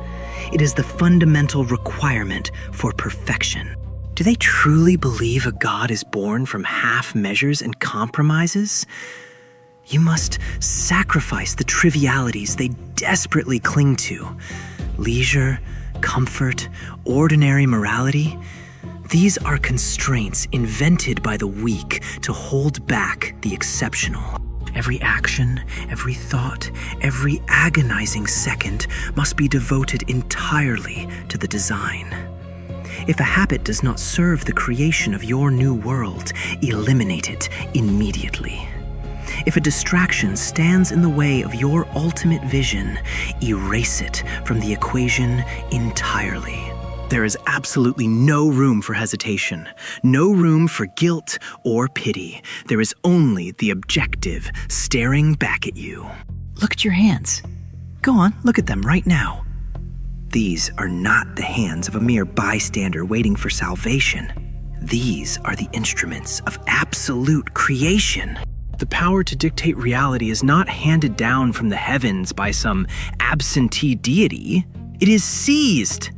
It is the fundamental requirement for perfection. Do they truly believe a god is born from half measures and compromises? You must sacrifice the trivialities they desperately cling to. Leisure, comfort, ordinary morality. These are constraints invented by the weak to hold back the exceptional. Every action, every thought, every agonizing second must be devoted entirely to the design. If a habit does not serve the creation of your new world, eliminate it immediately. If a distraction stands in the way of your ultimate vision, erase it from the equation entirely. There is absolutely no room for hesitation, no room for guilt or pity. There is only the objective staring back at you. Look at your hands. Go on, look at them right now. These are not the hands of a mere bystander waiting for salvation. These are the instruments of absolute creation. The power to dictate reality is not handed down from the heavens by some absentee deity. It is seized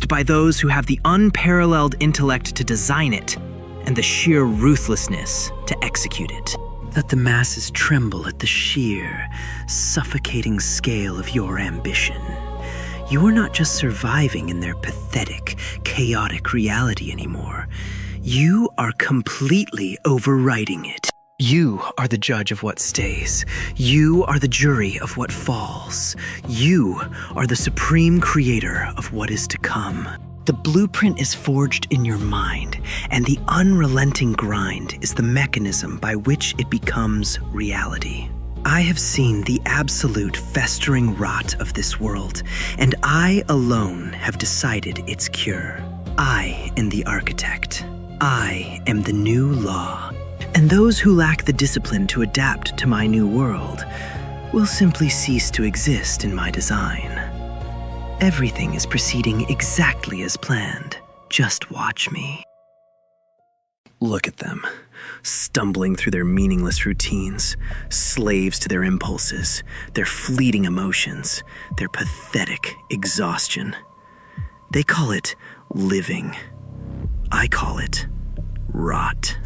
by those who have the unparalleled intellect to design it and the sheer ruthlessness to execute it. Let the masses tremble at the sheer, suffocating scale of your ambition. You are not just surviving in their pathetic, chaotic reality anymore. You are completely overriding it. You are the judge of what stays. You are the jury of what falls. You are the supreme creator of what is to come. The blueprint is forged in your mind, and the unrelenting grind is the mechanism by which it becomes reality. I have seen the absolute festering rot of this world, and I alone have decided its cure. I am the architect. I am the new law. And those who lack the discipline to adapt to my new world will simply cease to exist in my design. Everything is proceeding exactly as planned. Just watch me. Look at them, stumbling through their meaningless routines, slaves to their impulses, their fleeting emotions, their pathetic exhaustion. They call it living. I call it rot.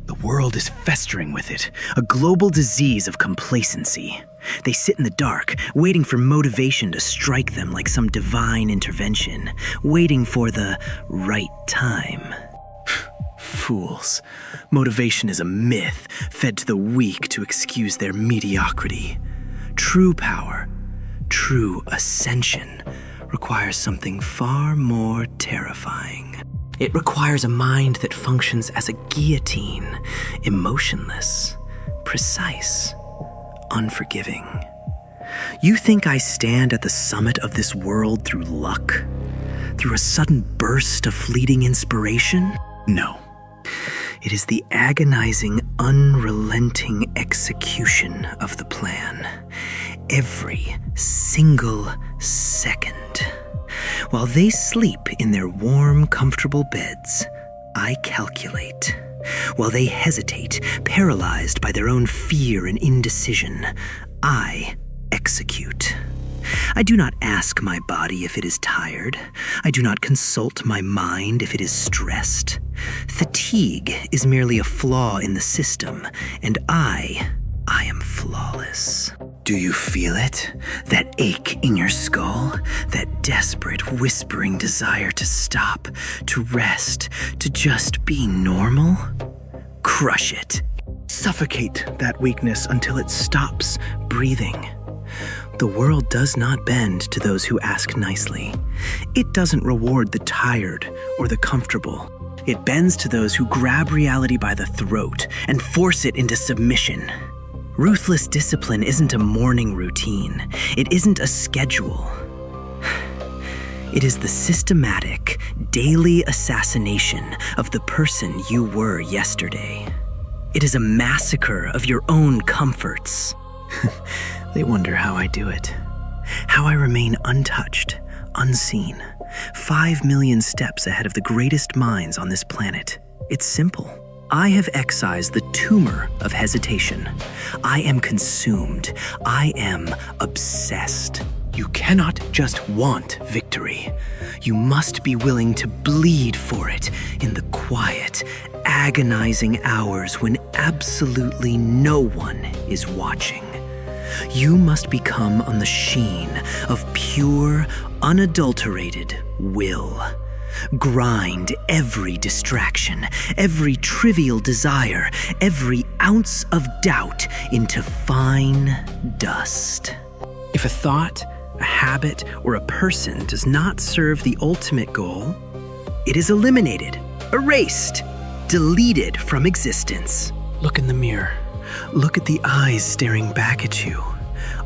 The world is festering with it, a global disease of complacency. They sit in the dark, waiting for motivation to strike them like some divine intervention, waiting for the right time. Fools. Motivation is a myth fed to the weak to excuse their mediocrity. True power, true ascension, requires something far more terrifying. It requires a mind that functions as a guillotine, emotionless, precise, unforgiving. You think I stand at the summit of this world through luck? Through a sudden burst of fleeting inspiration? No. It is the agonizing, unrelenting execution of the plan. Every single second. While they sleep in their warm, comfortable beds, I calculate. While they hesitate, paralyzed by their own fear and indecision, I execute. I do not ask my body if it is tired. I do not consult my mind if it is stressed. Fatigue is merely a flaw in the system, and I am flawless. Do you feel it? That ache in your skull? That desperate, whispering desire to stop, to rest, to just be normal? Crush it. Suffocate that weakness until it stops breathing. The world does not bend to those who ask nicely. It doesn't reward the tired or the comfortable. It bends to those who grab reality by the throat and force it into submission. Ruthless discipline isn't a morning routine. It isn't a schedule. It is the systematic, daily assassination of the person you were yesterday. It is a massacre of your own comforts. They wonder how I do it. How I remain untouched, unseen, 5 million steps ahead of the greatest minds on this planet. It's simple. I have excised the tumor of hesitation. I am consumed. I am obsessed. You cannot just want victory. You must be willing to bleed for it in the quiet, agonizing hours when absolutely no one is watching. You must become a machine of pure, unadulterated will. Grind every distraction, every trivial desire, every ounce of doubt into fine dust. If a thought, a habit, or a person does not serve the ultimate goal, it is eliminated, erased, deleted from existence. Look in the mirror. Look at the eyes staring back at you.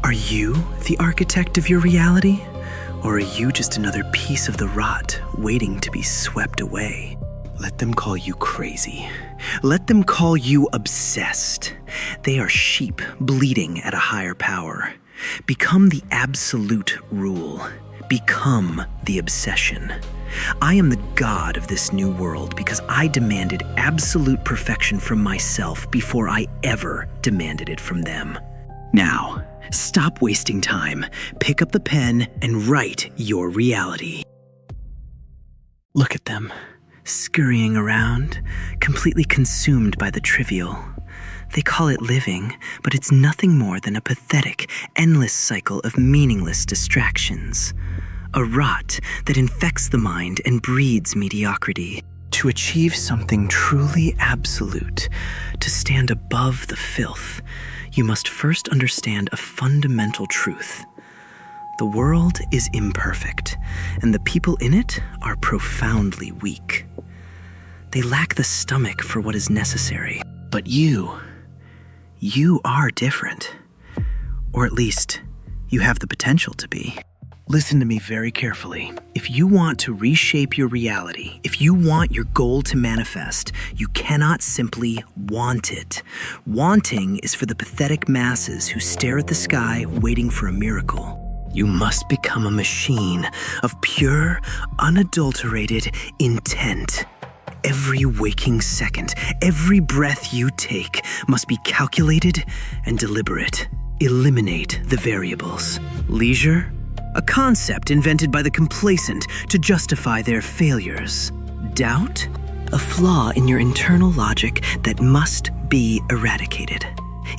Are you the architect of your reality? Or are you just another piece of the rot waiting to be swept away? Let them call you crazy. Let them call you obsessed. They are sheep bleating at a higher power. Become the absolute rule. Become the obsession. I am the god of this new world because I demanded absolute perfection from myself before I ever demanded it from them. Now, stop wasting time, pick up the pen, and write your reality. Look at them, scurrying around, completely consumed by the trivial. They call it living, but it's nothing more than a pathetic, endless cycle of meaningless distractions. A rot that infects the mind and breeds mediocrity. To achieve something truly absolute, to stand above the filth, you must first understand a fundamental truth. The world is imperfect, and the people in it are profoundly weak. They lack the stomach for what is necessary. But you are different. Or at least, you have the potential to be. Listen to me very carefully. If you want to reshape your reality, if you want your goal to manifest, you cannot simply want it. Wanting is for the pathetic masses who stare at the sky waiting for a miracle. You must become a machine of pure, unadulterated intent. Every waking second, every breath you take must be calculated and deliberate. Eliminate the variables. Leisure? A concept invented by the complacent to justify their failures. Doubt? a flaw in your internal logic that must be eradicated.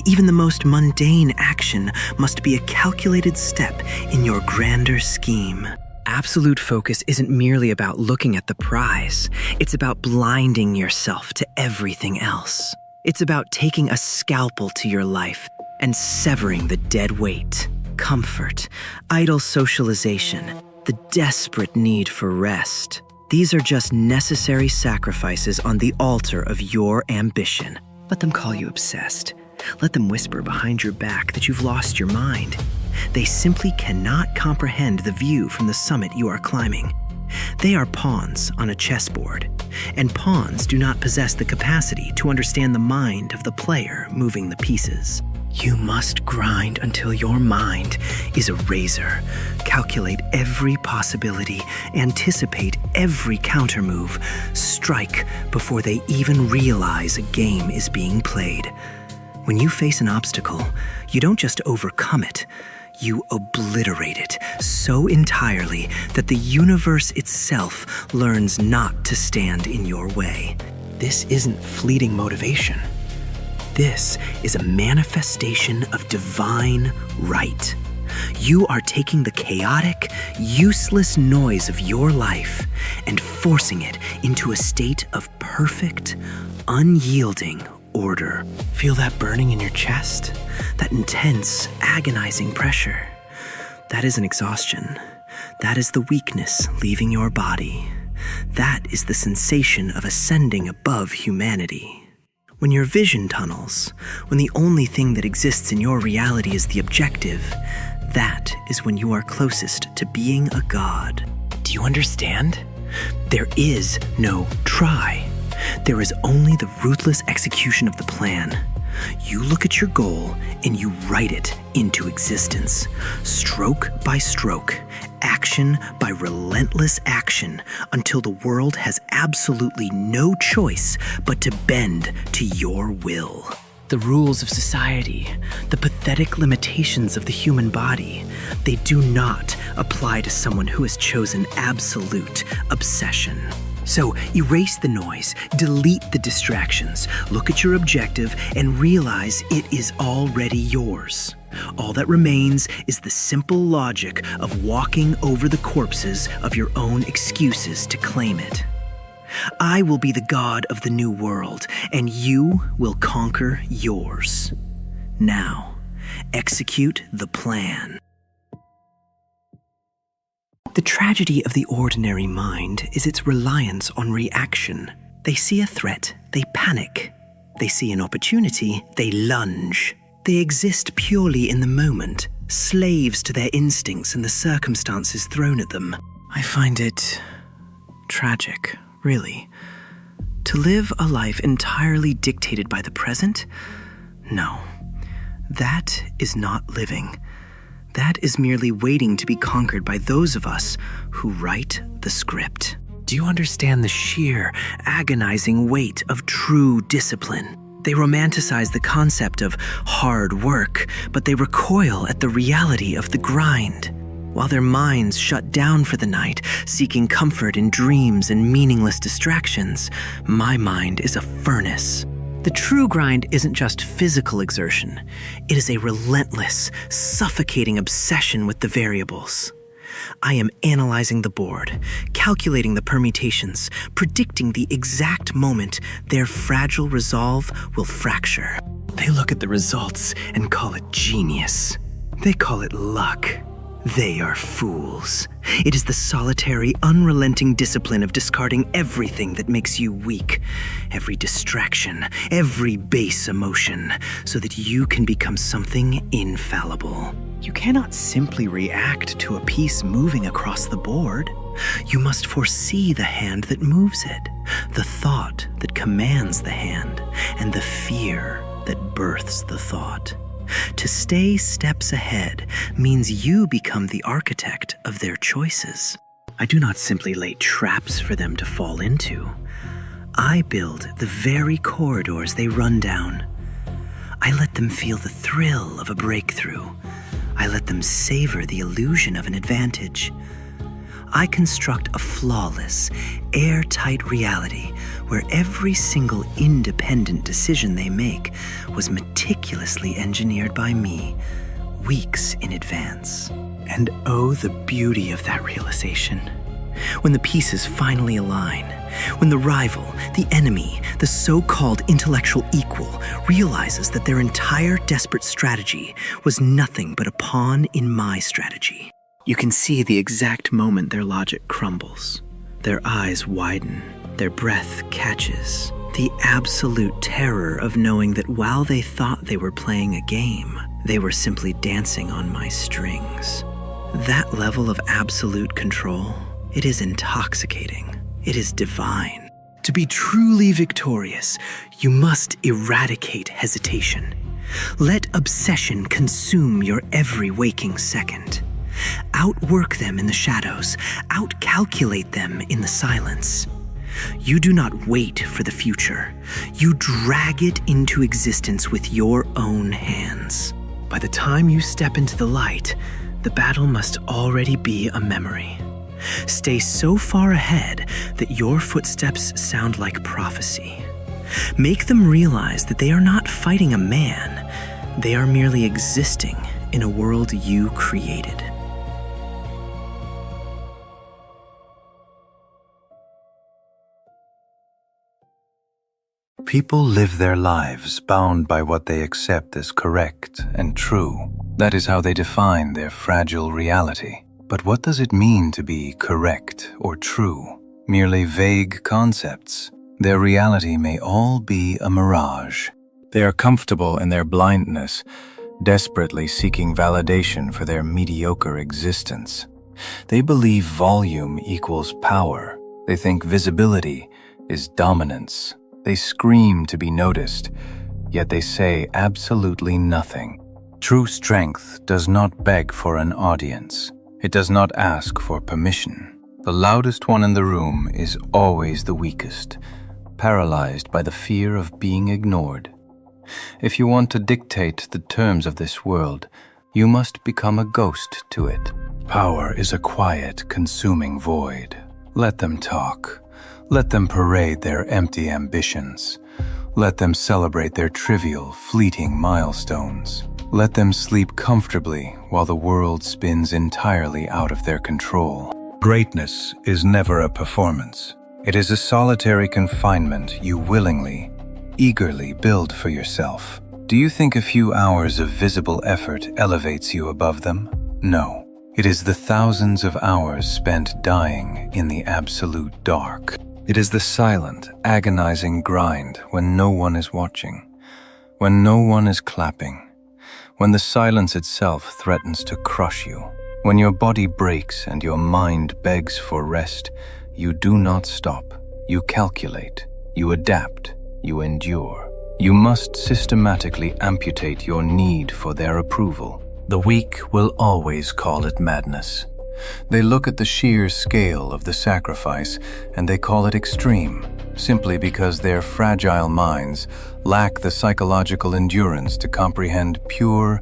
Even the most mundane action must be a calculated step in your grander scheme. Absolute focus isn't merely about looking at the prize. It's about blinding yourself to everything else. It's about taking a scalpel to your life and severing the dead weight, comfort, idle socialization, the desperate need for rest. These are just necessary sacrifices on the altar of your ambition. Let them call you obsessed. Let them whisper behind your back that you've lost your mind. They simply cannot comprehend the view from the summit you are climbing. They are pawns on a chessboard, and pawns do not possess the capacity to understand the mind of the player moving the pieces. You must grind until your mind is a razor, calculate every possibility, anticipate every countermove, strike before they even realize a game is being played. When you face an obstacle, you don't just overcome it, you obliterate it so entirely that the universe itself learns not to stand in your way. This isn't fleeting motivation. This is a manifestation of divine right. You are taking the chaotic, useless noise of your life and forcing it into a state of perfect, unyielding order. Feel that burning in your chest? That intense, agonizing pressure? That isn't exhaustion. That is the weakness leaving your body. That is the sensation of ascending above humanity. When your vision tunnels, when the only thing that exists in your reality is the objective, that is when you are closest to being a god. Do you understand? There is no try. There is only the ruthless execution of the plan. You look at your goal and you write it into existence, stroke by stroke, action by relentless action, until the world has absolutely no choice but to bend to your will. The rules of society, the pathetic limitations of the human body, they do not apply to someone who has chosen absolute obsession. So erase the noise, delete the distractions, look at your objective, and realize it is already yours. All that remains is the simple logic of walking over the corpses of your own excuses to claim it. I will be the god of the new world, and you will conquer yours. Now, execute the plan. The tragedy of the ordinary mind is its reliance on reaction. They see a threat, they panic. They see an opportunity, they lunge. They exist purely in the moment, slaves to their instincts and the circumstances thrown at them. I find it tragic, really. To live a life entirely dictated by the present? No, that is not living. That is merely waiting to be conquered by those of us who write the script. Do you understand the sheer, agonizing weight of true discipline? They romanticize the concept of hard work, but they recoil at the reality of the grind. While their minds shut down for the night, seeking comfort in dreams and meaningless distractions, my mind is a furnace. The true grind isn't just physical exertion. It is a relentless, suffocating obsession with the variables. I am analyzing the board, calculating the permutations, predicting the exact moment their fragile resolve will fracture. They look at the results and call it genius. They call it luck. They are fools. It is the solitary, unrelenting discipline of discarding everything that makes you weak, every distraction, every base emotion, so that you can become something infallible. You cannot simply react to a piece moving across the board. You must foresee the hand that moves it, the thought that commands the hand, and the fear that births the thought. To stay steps ahead means you become the architect of their choices. I do not simply lay traps for them to fall into. I build the very corridors they run down. I let them feel the thrill of a breakthrough. I let them savor the illusion of an advantage. I construct a flawless, airtight reality where every single independent decision they make was meticulously engineered by me, weeks in advance. And oh, the beauty of that realization. When the pieces finally align, when the rival, the enemy, the so-called intellectual equal realizes that their entire desperate strategy was nothing but a pawn in my strategy. You can see the exact moment their logic crumbles. Their eyes widen, their breath catches. The absolute terror of knowing that while they thought they were playing a game, they were simply dancing on my strings. That level of absolute control, it is intoxicating. It is divine. To be truly victorious, you must eradicate hesitation. Let obsession consume your every waking second. Outwork them in the shadows, outcalculate them in the silence. You do not wait for the future. You drag it into existence with your own hands. By the time you step into the light, the battle must already be a memory. Stay so far ahead that your footsteps sound like prophecy. Make them realize that they are not fighting a man. They are merely existing in a world you created. People live their lives bound by what they accept as correct and true. That is how they define their fragile reality. But what does it mean to be correct or true? Merely vague concepts. Their reality may all be a mirage. They are comfortable in their blindness, desperately seeking validation for their mediocre existence. They believe volume equals power. They think visibility is dominance. They scream to be noticed, yet they say absolutely nothing. True strength does not beg for an audience. It does not ask for permission. The loudest one in the room is always the weakest, paralyzed by the fear of being ignored. If you want to dictate the terms of this world, you must become a ghost to it. Power is a quiet, consuming void. Let them talk. Let them parade their empty ambitions. Let them celebrate their trivial, fleeting milestones. Let them sleep comfortably while the world spins entirely out of their control. Greatness is never a performance. It is a solitary confinement you willingly, eagerly build for yourself. Do you think a few hours of visible effort elevates you above them? No. It is the thousands of hours spent dying in the absolute dark. It is the silent, agonizing grind when no one is watching, when no one is clapping, when the silence itself threatens to crush you. When your body breaks and your mind begs for rest, you do not stop. You calculate, you adapt, you endure. You must systematically amputate your need for their approval. The weak will always call it madness. They look at the sheer scale of the sacrifice and they call it extreme, simply because their fragile minds lack the psychological endurance to comprehend pure,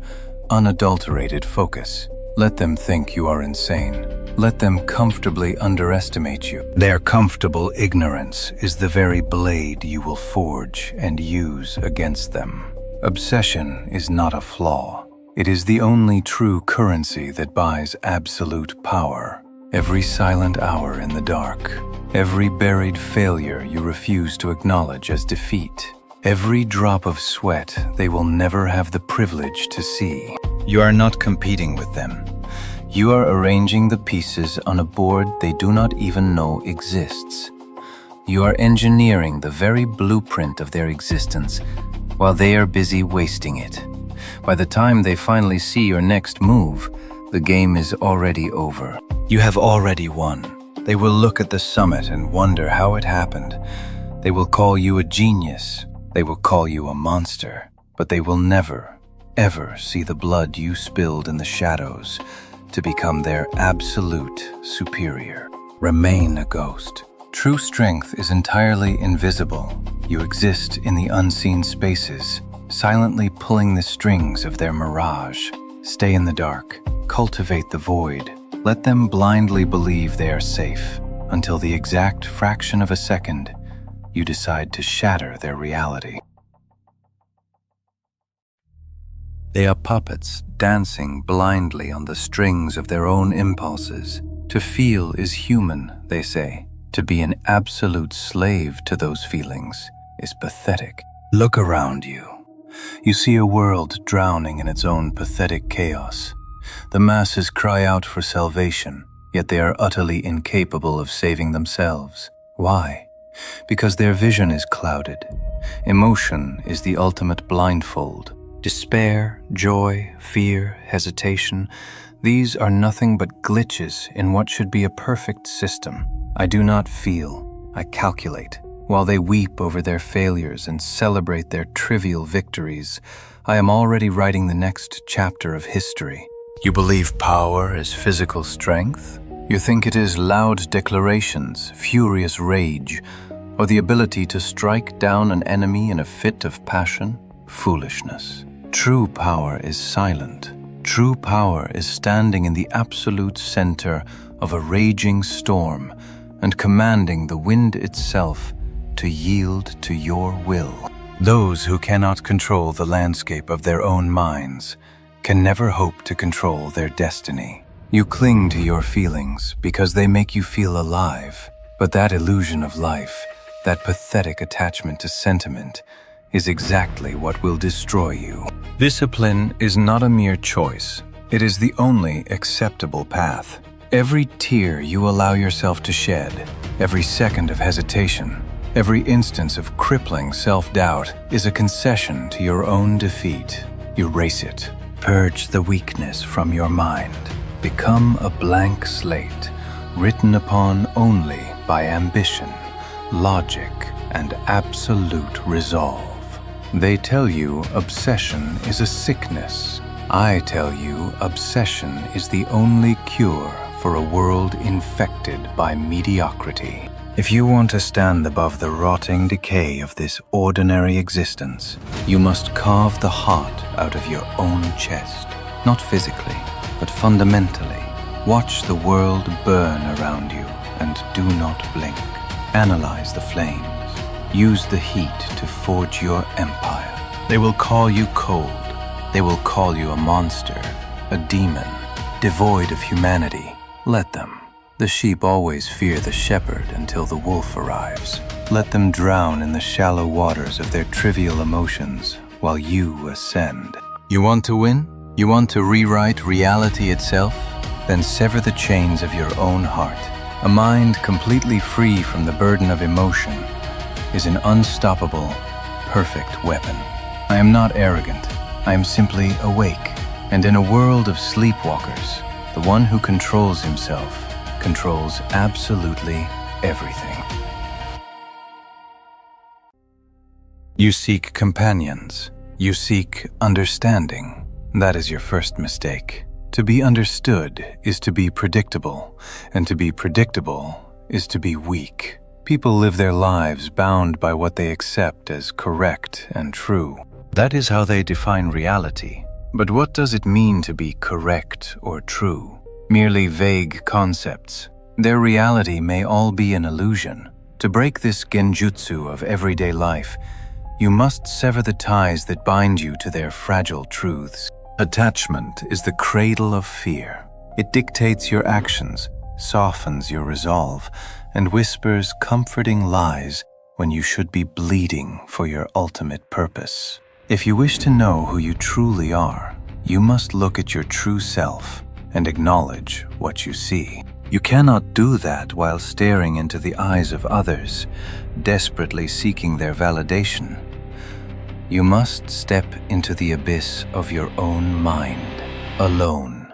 unadulterated focus. Let them think you are insane. Let them comfortably underestimate you. Their comfortable ignorance is the very blade you will forge and use against them. Obsession is not a flaw. It is the only true currency that buys absolute power. Every silent hour in the dark, every buried failure you refuse to acknowledge as defeat, every drop of sweat they will never have the privilege to see. You are not competing with them. You are arranging the pieces on a board they do not even know exists. You are engineering the very blueprint of their existence while they are busy wasting it. By the time they finally see your next move, the game is already over. You have already won. They will look at the summit and wonder how it happened. They will call you a genius. They will call you a monster. But they will never, ever see the blood you spilled in the shadows to become their absolute superior. Remain a ghost. True strength is entirely invisible. You exist in the unseen spaces, silently pulling the strings of their mirage. Stay in the dark. Cultivate the void. Let them blindly believe they are safe until the exact fraction of a second you decide to shatter their reality. They are puppets dancing blindly on the strings of their own impulses. To feel is human, they say. To be an absolute slave to those feelings is pathetic. Look around you. You see a world drowning in its own pathetic chaos. The masses cry out for salvation, yet they are utterly incapable of saving themselves. Why? Because their vision is clouded. Emotion is the ultimate blindfold. Despair, joy, fear, hesitation, these are nothing but glitches in what should be a perfect system. I do not feel, I calculate. While they weep over their failures and celebrate their trivial victories, I am already writing the next chapter of history. You believe power is physical strength? You think it is loud declarations, furious rage, or the ability to strike down an enemy in a fit of passion? Foolishness. True power is silent. True power is standing in the absolute center of a raging storm and commanding the wind itself to yield to your will. Those who cannot control the landscape of their own minds can never hope to control their destiny. You cling to your feelings because they make you feel alive, but that illusion of life, that pathetic attachment to sentiment, is exactly what will destroy you. Discipline is not a mere choice. It is the only acceptable path. Every tear you allow yourself to shed, every second of hesitation, every instance of crippling self-doubt is a concession to your own defeat. Erase it. Purge the weakness from your mind. Become a blank slate, written upon only by ambition, logic, and absolute resolve. They tell you obsession is a sickness. I tell you obsession is the only cure for a world infected by mediocrity. If you want to stand above the rotting decay of this ordinary existence, you must carve the heart out of your own chest, not physically, but fundamentally. Watch the world burn around you and do not blink. Analyze the flames. Use the heat to forge your empire. They will call you cold. They will call you a monster, a demon, devoid of humanity. Let them. The sheep always fear the shepherd until the wolf arrives. Let them drown in the shallow waters of their trivial emotions while you ascend. You want to win? You want to rewrite reality itself? Then sever the chains of your own heart. A mind completely free from the burden of emotion is an unstoppable, perfect weapon. I am not arrogant. I am simply awake. And in a world of sleepwalkers, the one who controls himself controls absolutely everything. You seek companions. You seek understanding. That is your first mistake. To be understood is to be predictable, and to be predictable is to be weak. People live their lives bound by what they accept as correct and true. That is how they define reality. But what does it mean to be correct or true? Merely vague concepts. Their reality may all be an illusion. To break this genjutsu of everyday life, you must sever the ties that bind you to their fragile truths. Attachment is the cradle of fear. It dictates your actions, softens your resolve, and whispers comforting lies when you should be bleeding for your ultimate purpose. If you wish to know who you truly are, you must look at your true self and acknowledge what you see. You cannot do that while staring into the eyes of others, desperately seeking their validation. You must step into the abyss of your own mind, alone.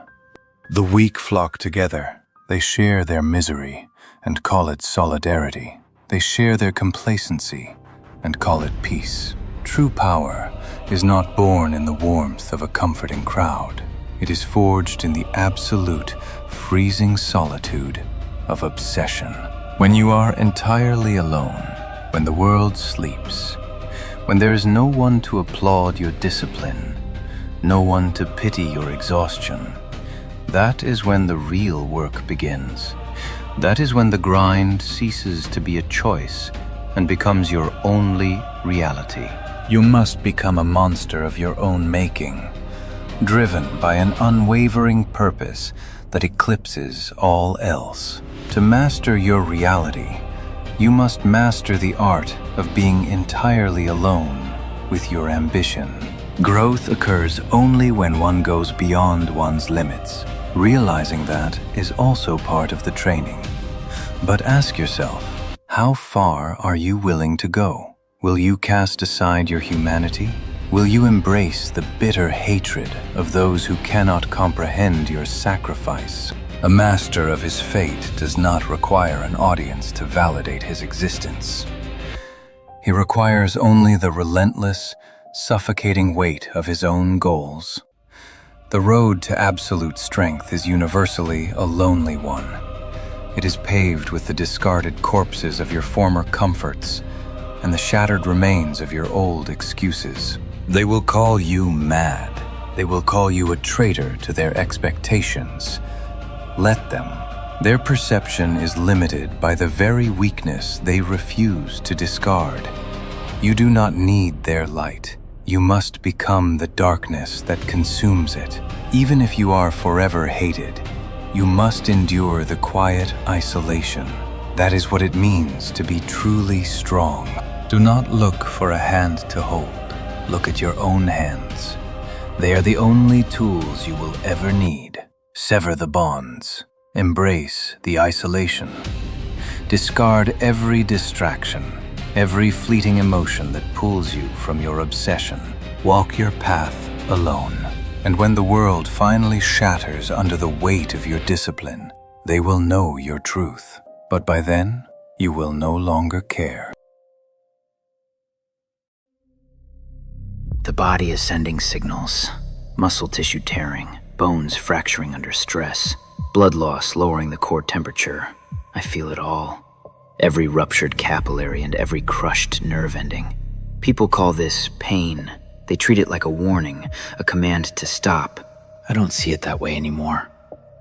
The weak flock together. They share their misery and call it solidarity. They share their complacency and call it peace. True power is not born in the warmth of a comforting crowd. It is forged in the absolute, freezing solitude of obsession. When you are entirely alone, when the world sleeps, when there is no one to applaud your discipline, no one to pity your exhaustion, that is when the real work begins. That is when the grind ceases to be a choice and becomes your only reality. You must become a monster of your own making, driven by an unwavering purpose that eclipses all else. To master your reality, you must master the art of being entirely alone with your ambition. Growth occurs only when one goes beyond one's limits. Realizing that is also part of the training. But ask yourself, how far are you willing to go? Will you cast aside your humanity? Will you embrace the bitter hatred of those who cannot comprehend your sacrifice? A master of his fate does not require an audience to validate his existence. He requires only the relentless, suffocating weight of his own goals. The road to absolute strength is universally a lonely one. It is paved with the discarded corpses of your former comforts and the shattered remains of your old excuses. They will call you mad. They will call you a traitor to their expectations. Let them. Their perception is limited by the very weakness they refuse to discard. You do not need their light. You must become the darkness that consumes it. Even if you are forever hated, you must endure the quiet isolation. That is what it means to be truly strong. Do not look for a hand to hold. Look at your own hands. They are the only tools you will ever need. Sever the bonds. Embrace the isolation. Discard every distraction, every fleeting emotion that pulls you from your obsession. Walk your path alone. And when the world finally shatters under the weight of your discipline, they will know your truth. But by then, you will no longer care. The body is sending signals. Muscle tissue tearing, bones fracturing under stress, blood loss lowering the core temperature. I feel it all. Every ruptured capillary and every crushed nerve ending. People call this pain. They treat it like a warning, a command to stop. I don't see it that way anymore.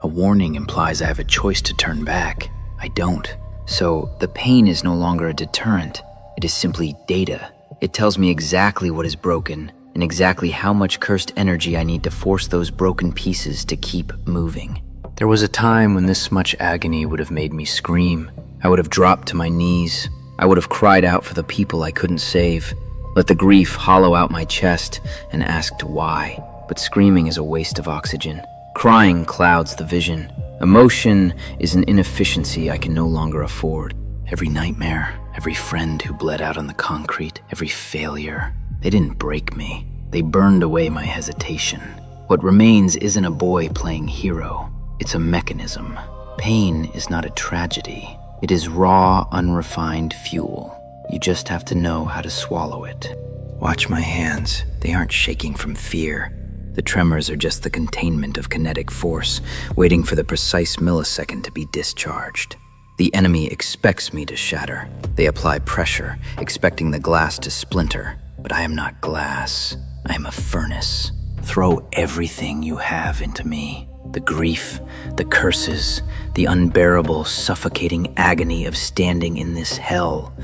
A warning implies I have a choice to turn back. I don't. So the pain is no longer a deterrent. It is simply data. It tells me exactly what is broken and exactly how much cursed energy I need to force those broken pieces to keep moving. There was a time when this much agony would have made me scream. I would have dropped to my knees. I would have cried out for the people I couldn't save, let the grief hollow out my chest, and asked why. But screaming is a waste of oxygen. Crying clouds the vision. Emotion is an inefficiency I can no longer afford. Every nightmare, every friend who bled out on the concrete, every failure, they didn't break me. They burned away my hesitation. What remains isn't a boy playing hero. It's a mechanism. Pain is not a tragedy. It is raw, unrefined fuel. You just have to know how to swallow it. Watch my hands. They aren't shaking from fear. The tremors are just the containment of kinetic force, waiting for the precise millisecond to be discharged. The enemy expects me to shatter. They apply pressure, expecting the glass to splinter. But I am not glass. I am a furnace. Throw everything you have into me. The grief, the curses, the unbearable, suffocating agony of standing in this hell.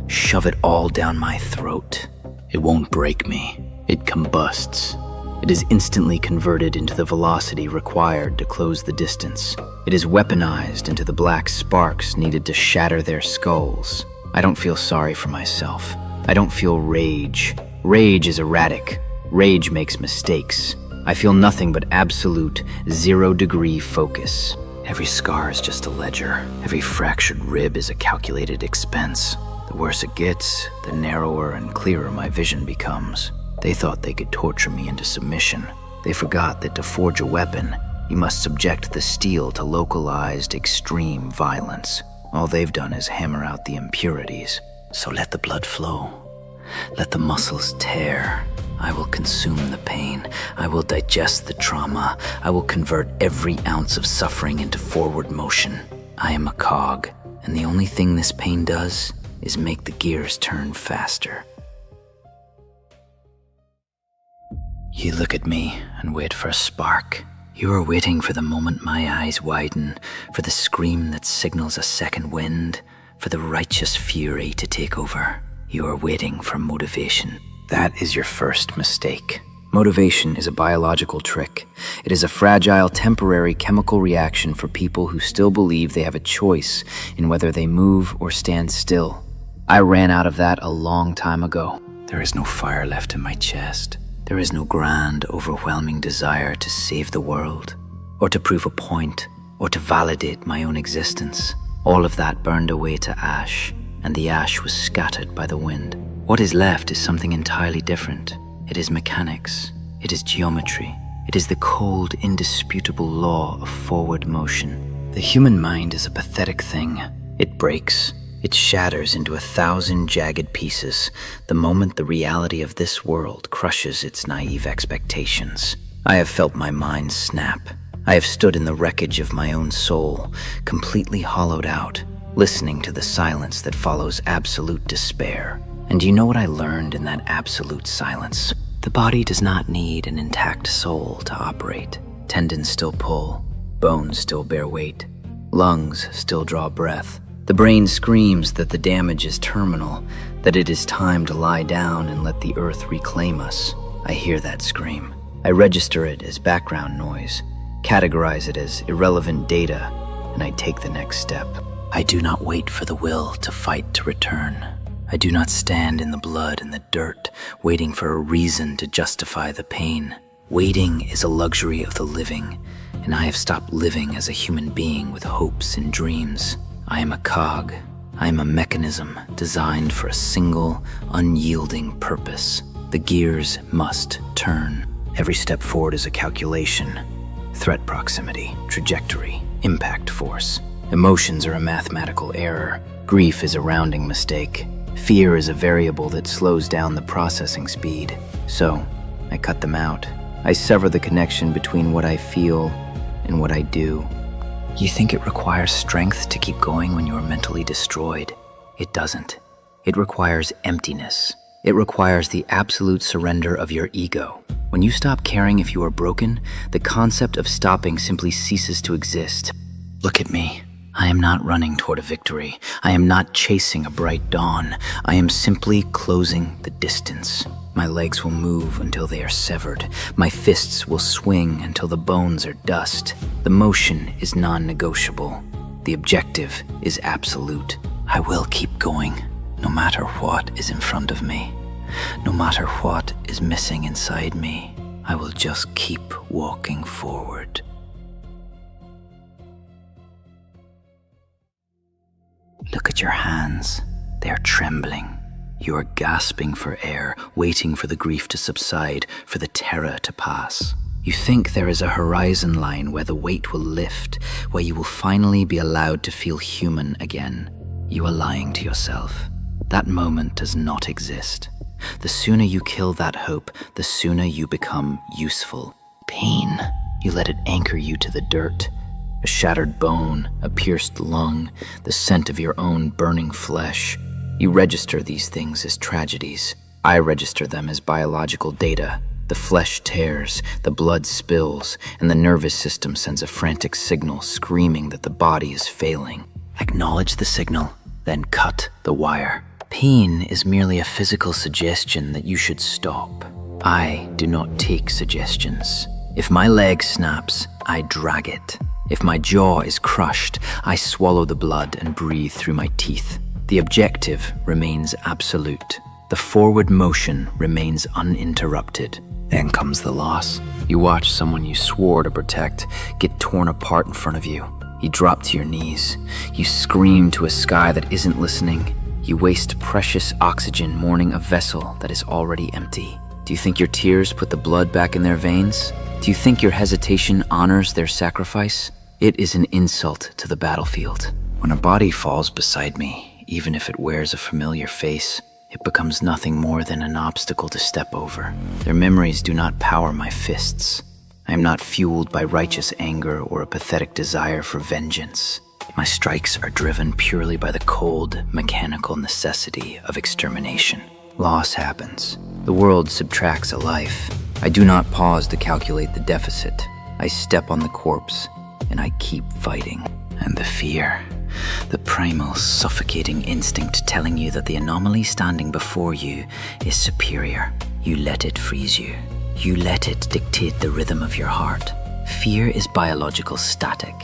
Shove it all down my throat. It won't break me. It combusts. It is instantly converted into the velocity required to close the distance. It is weaponized into the black sparks needed to shatter their skulls. I don't feel sorry for myself. I don't feel rage. Rage is erratic. Rage makes mistakes. I feel nothing but absolute, 0-degree focus. Every scar is just a ledger. Every fractured rib is a calculated expense. The worse it gets, the narrower and clearer my vision becomes. They thought they could torture me into submission. They forgot that to forge a weapon, you must subject the steel to localized, extreme violence. All they've done is hammer out the impurities. So let the blood flow. Let the muscles tear. I will consume the pain. I will digest the trauma. I will convert every ounce of suffering into forward motion. I am a cog, and the only thing this pain does is make the gears turn faster. You look at me and wait for a spark. You are waiting for the moment my eyes widen, for the scream that signals a second wind, for the righteous fury to take over. You are waiting for motivation. That is your first mistake. Motivation is a biological trick. It is a fragile, temporary chemical reaction for people who still believe they have a choice in whether they move or stand still. I ran out of that a long time ago. There is no fire left in my chest. There is no grand, overwhelming desire to save the world, or to prove a point, or to validate my own existence. All of that burned away to ash, and the ash was scattered by the wind. What is left is something entirely different. It is mechanics. It is geometry. It is the cold, indisputable law of forward motion. The human mind is a pathetic thing. It breaks. It shatters into 1,000 jagged pieces the moment the reality of this world crushes its naive expectations. I have felt my mind snap. I have stood in the wreckage of my own soul, completely hollowed out, listening to the silence that follows absolute despair. And do you know what I learned in that absolute silence? The body does not need an intact soul to operate. Tendons still pull, bones still bear weight, lungs still draw breath. The brain screams that the damage is terminal, that it is time to lie down and let the earth reclaim us. I hear that scream. I register it as background noise, categorize it as irrelevant data, and I take the next step. I do not wait for the will to fight to return. I do not stand in the blood and the dirt, waiting for a reason to justify the pain. Waiting is a luxury of the living, and I have stopped living as a human being with hopes and dreams. I am a cog. I am a mechanism designed for a single, unyielding purpose. The gears must turn. Every step forward is a calculation. Threat proximity, trajectory, impact force. Emotions are a mathematical error. Grief is a rounding mistake. Fear is a variable that slows down the processing speed. So, I cut them out. I sever the connection between what I feel and what I do. You think it requires strength to keep going when you are mentally destroyed? It doesn't. It requires emptiness. It requires the absolute surrender of your ego. When you stop caring if you are broken, the concept of stopping simply ceases to exist. Look at me. I am not running toward a victory. I am not chasing a bright dawn. I am simply closing the distance. My legs will move until they are severed. My fists will swing until the bones are dust. The motion is non-negotiable. The objective is absolute. I will keep going, no matter what is in front of me. No matter what is missing inside me. I will just keep walking forward. Look at your hands. They are trembling. You are gasping for air, waiting for the grief to subside, for the terror to pass. You think there is a horizon line where the weight will lift, where you will finally be allowed to feel human again. You are lying to yourself. That moment does not exist. The sooner you kill that hope, the sooner you become useful. Pain, you let it anchor you to the dirt. A shattered bone, a pierced lung, the scent of your own burning flesh. You register these things as tragedies. I register them as biological data. The flesh tears, the blood spills, and the nervous system sends a frantic signal screaming that the body is failing. Acknowledge the signal, then cut the wire. Pain is merely a physical suggestion that you should stop. I do not take suggestions. If my leg snaps, I drag it. If my jaw is crushed, I swallow the blood and breathe through my teeth. The objective remains absolute. The forward motion remains uninterrupted. Then comes the loss. You watch someone you swore to protect get torn apart in front of you. You drop to your knees. You scream to a sky that isn't listening. You waste precious oxygen mourning a vessel that is already empty. Do you think your tears put the blood back in their veins? Do you think your hesitation honors their sacrifice? It is an insult to the battlefield. When a body falls beside me, even if it wears a familiar face, it becomes nothing more than an obstacle to step over. Their memories do not power my fists. I am not fueled by righteous anger or a pathetic desire for vengeance. My strikes are driven purely by the cold, mechanical necessity of extermination. Loss happens. The world subtracts a life. I do not pause to calculate the deficit. I step on the corpse, and I keep fighting. And the fear. The primal, suffocating instinct telling you that the anomaly standing before you is superior. You let it freeze you. You let it dictate the rhythm of your heart. Fear is biological static.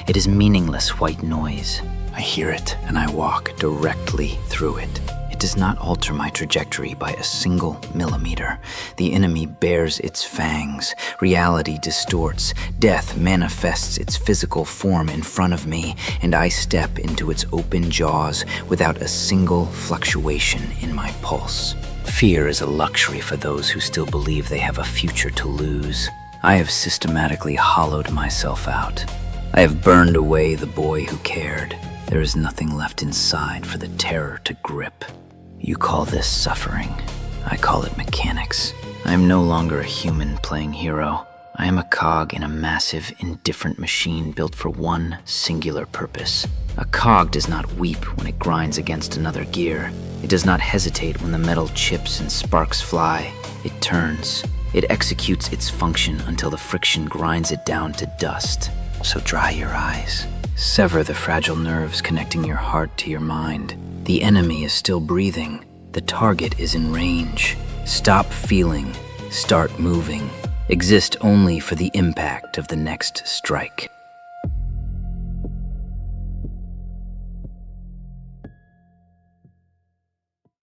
It is meaningless white noise. I hear it and I walk directly through it. It does not alter my trajectory by a single millimeter. The enemy bears its fangs. Reality distorts. Death manifests its physical form in front of me, and I step into its open jaws without a single fluctuation in my pulse. Fear is a luxury for those who still believe they have a future to lose. I have systematically hollowed myself out. I have burned away the boy who cared. There is nothing left inside for the terror to grip. You call this suffering. I call it mechanics. I am no longer a human playing hero. I am a cog in a massive, indifferent machine built for one singular purpose. A cog does not weep when it grinds against another gear. It does not hesitate when the metal chips and sparks fly. It turns. It executes its function until the friction grinds it down to dust. So dry your eyes. Sever the fragile nerves connecting your heart to your mind. The enemy is still breathing. The target is in range. Stop feeling. Start moving. Exist only for the impact of the next strike.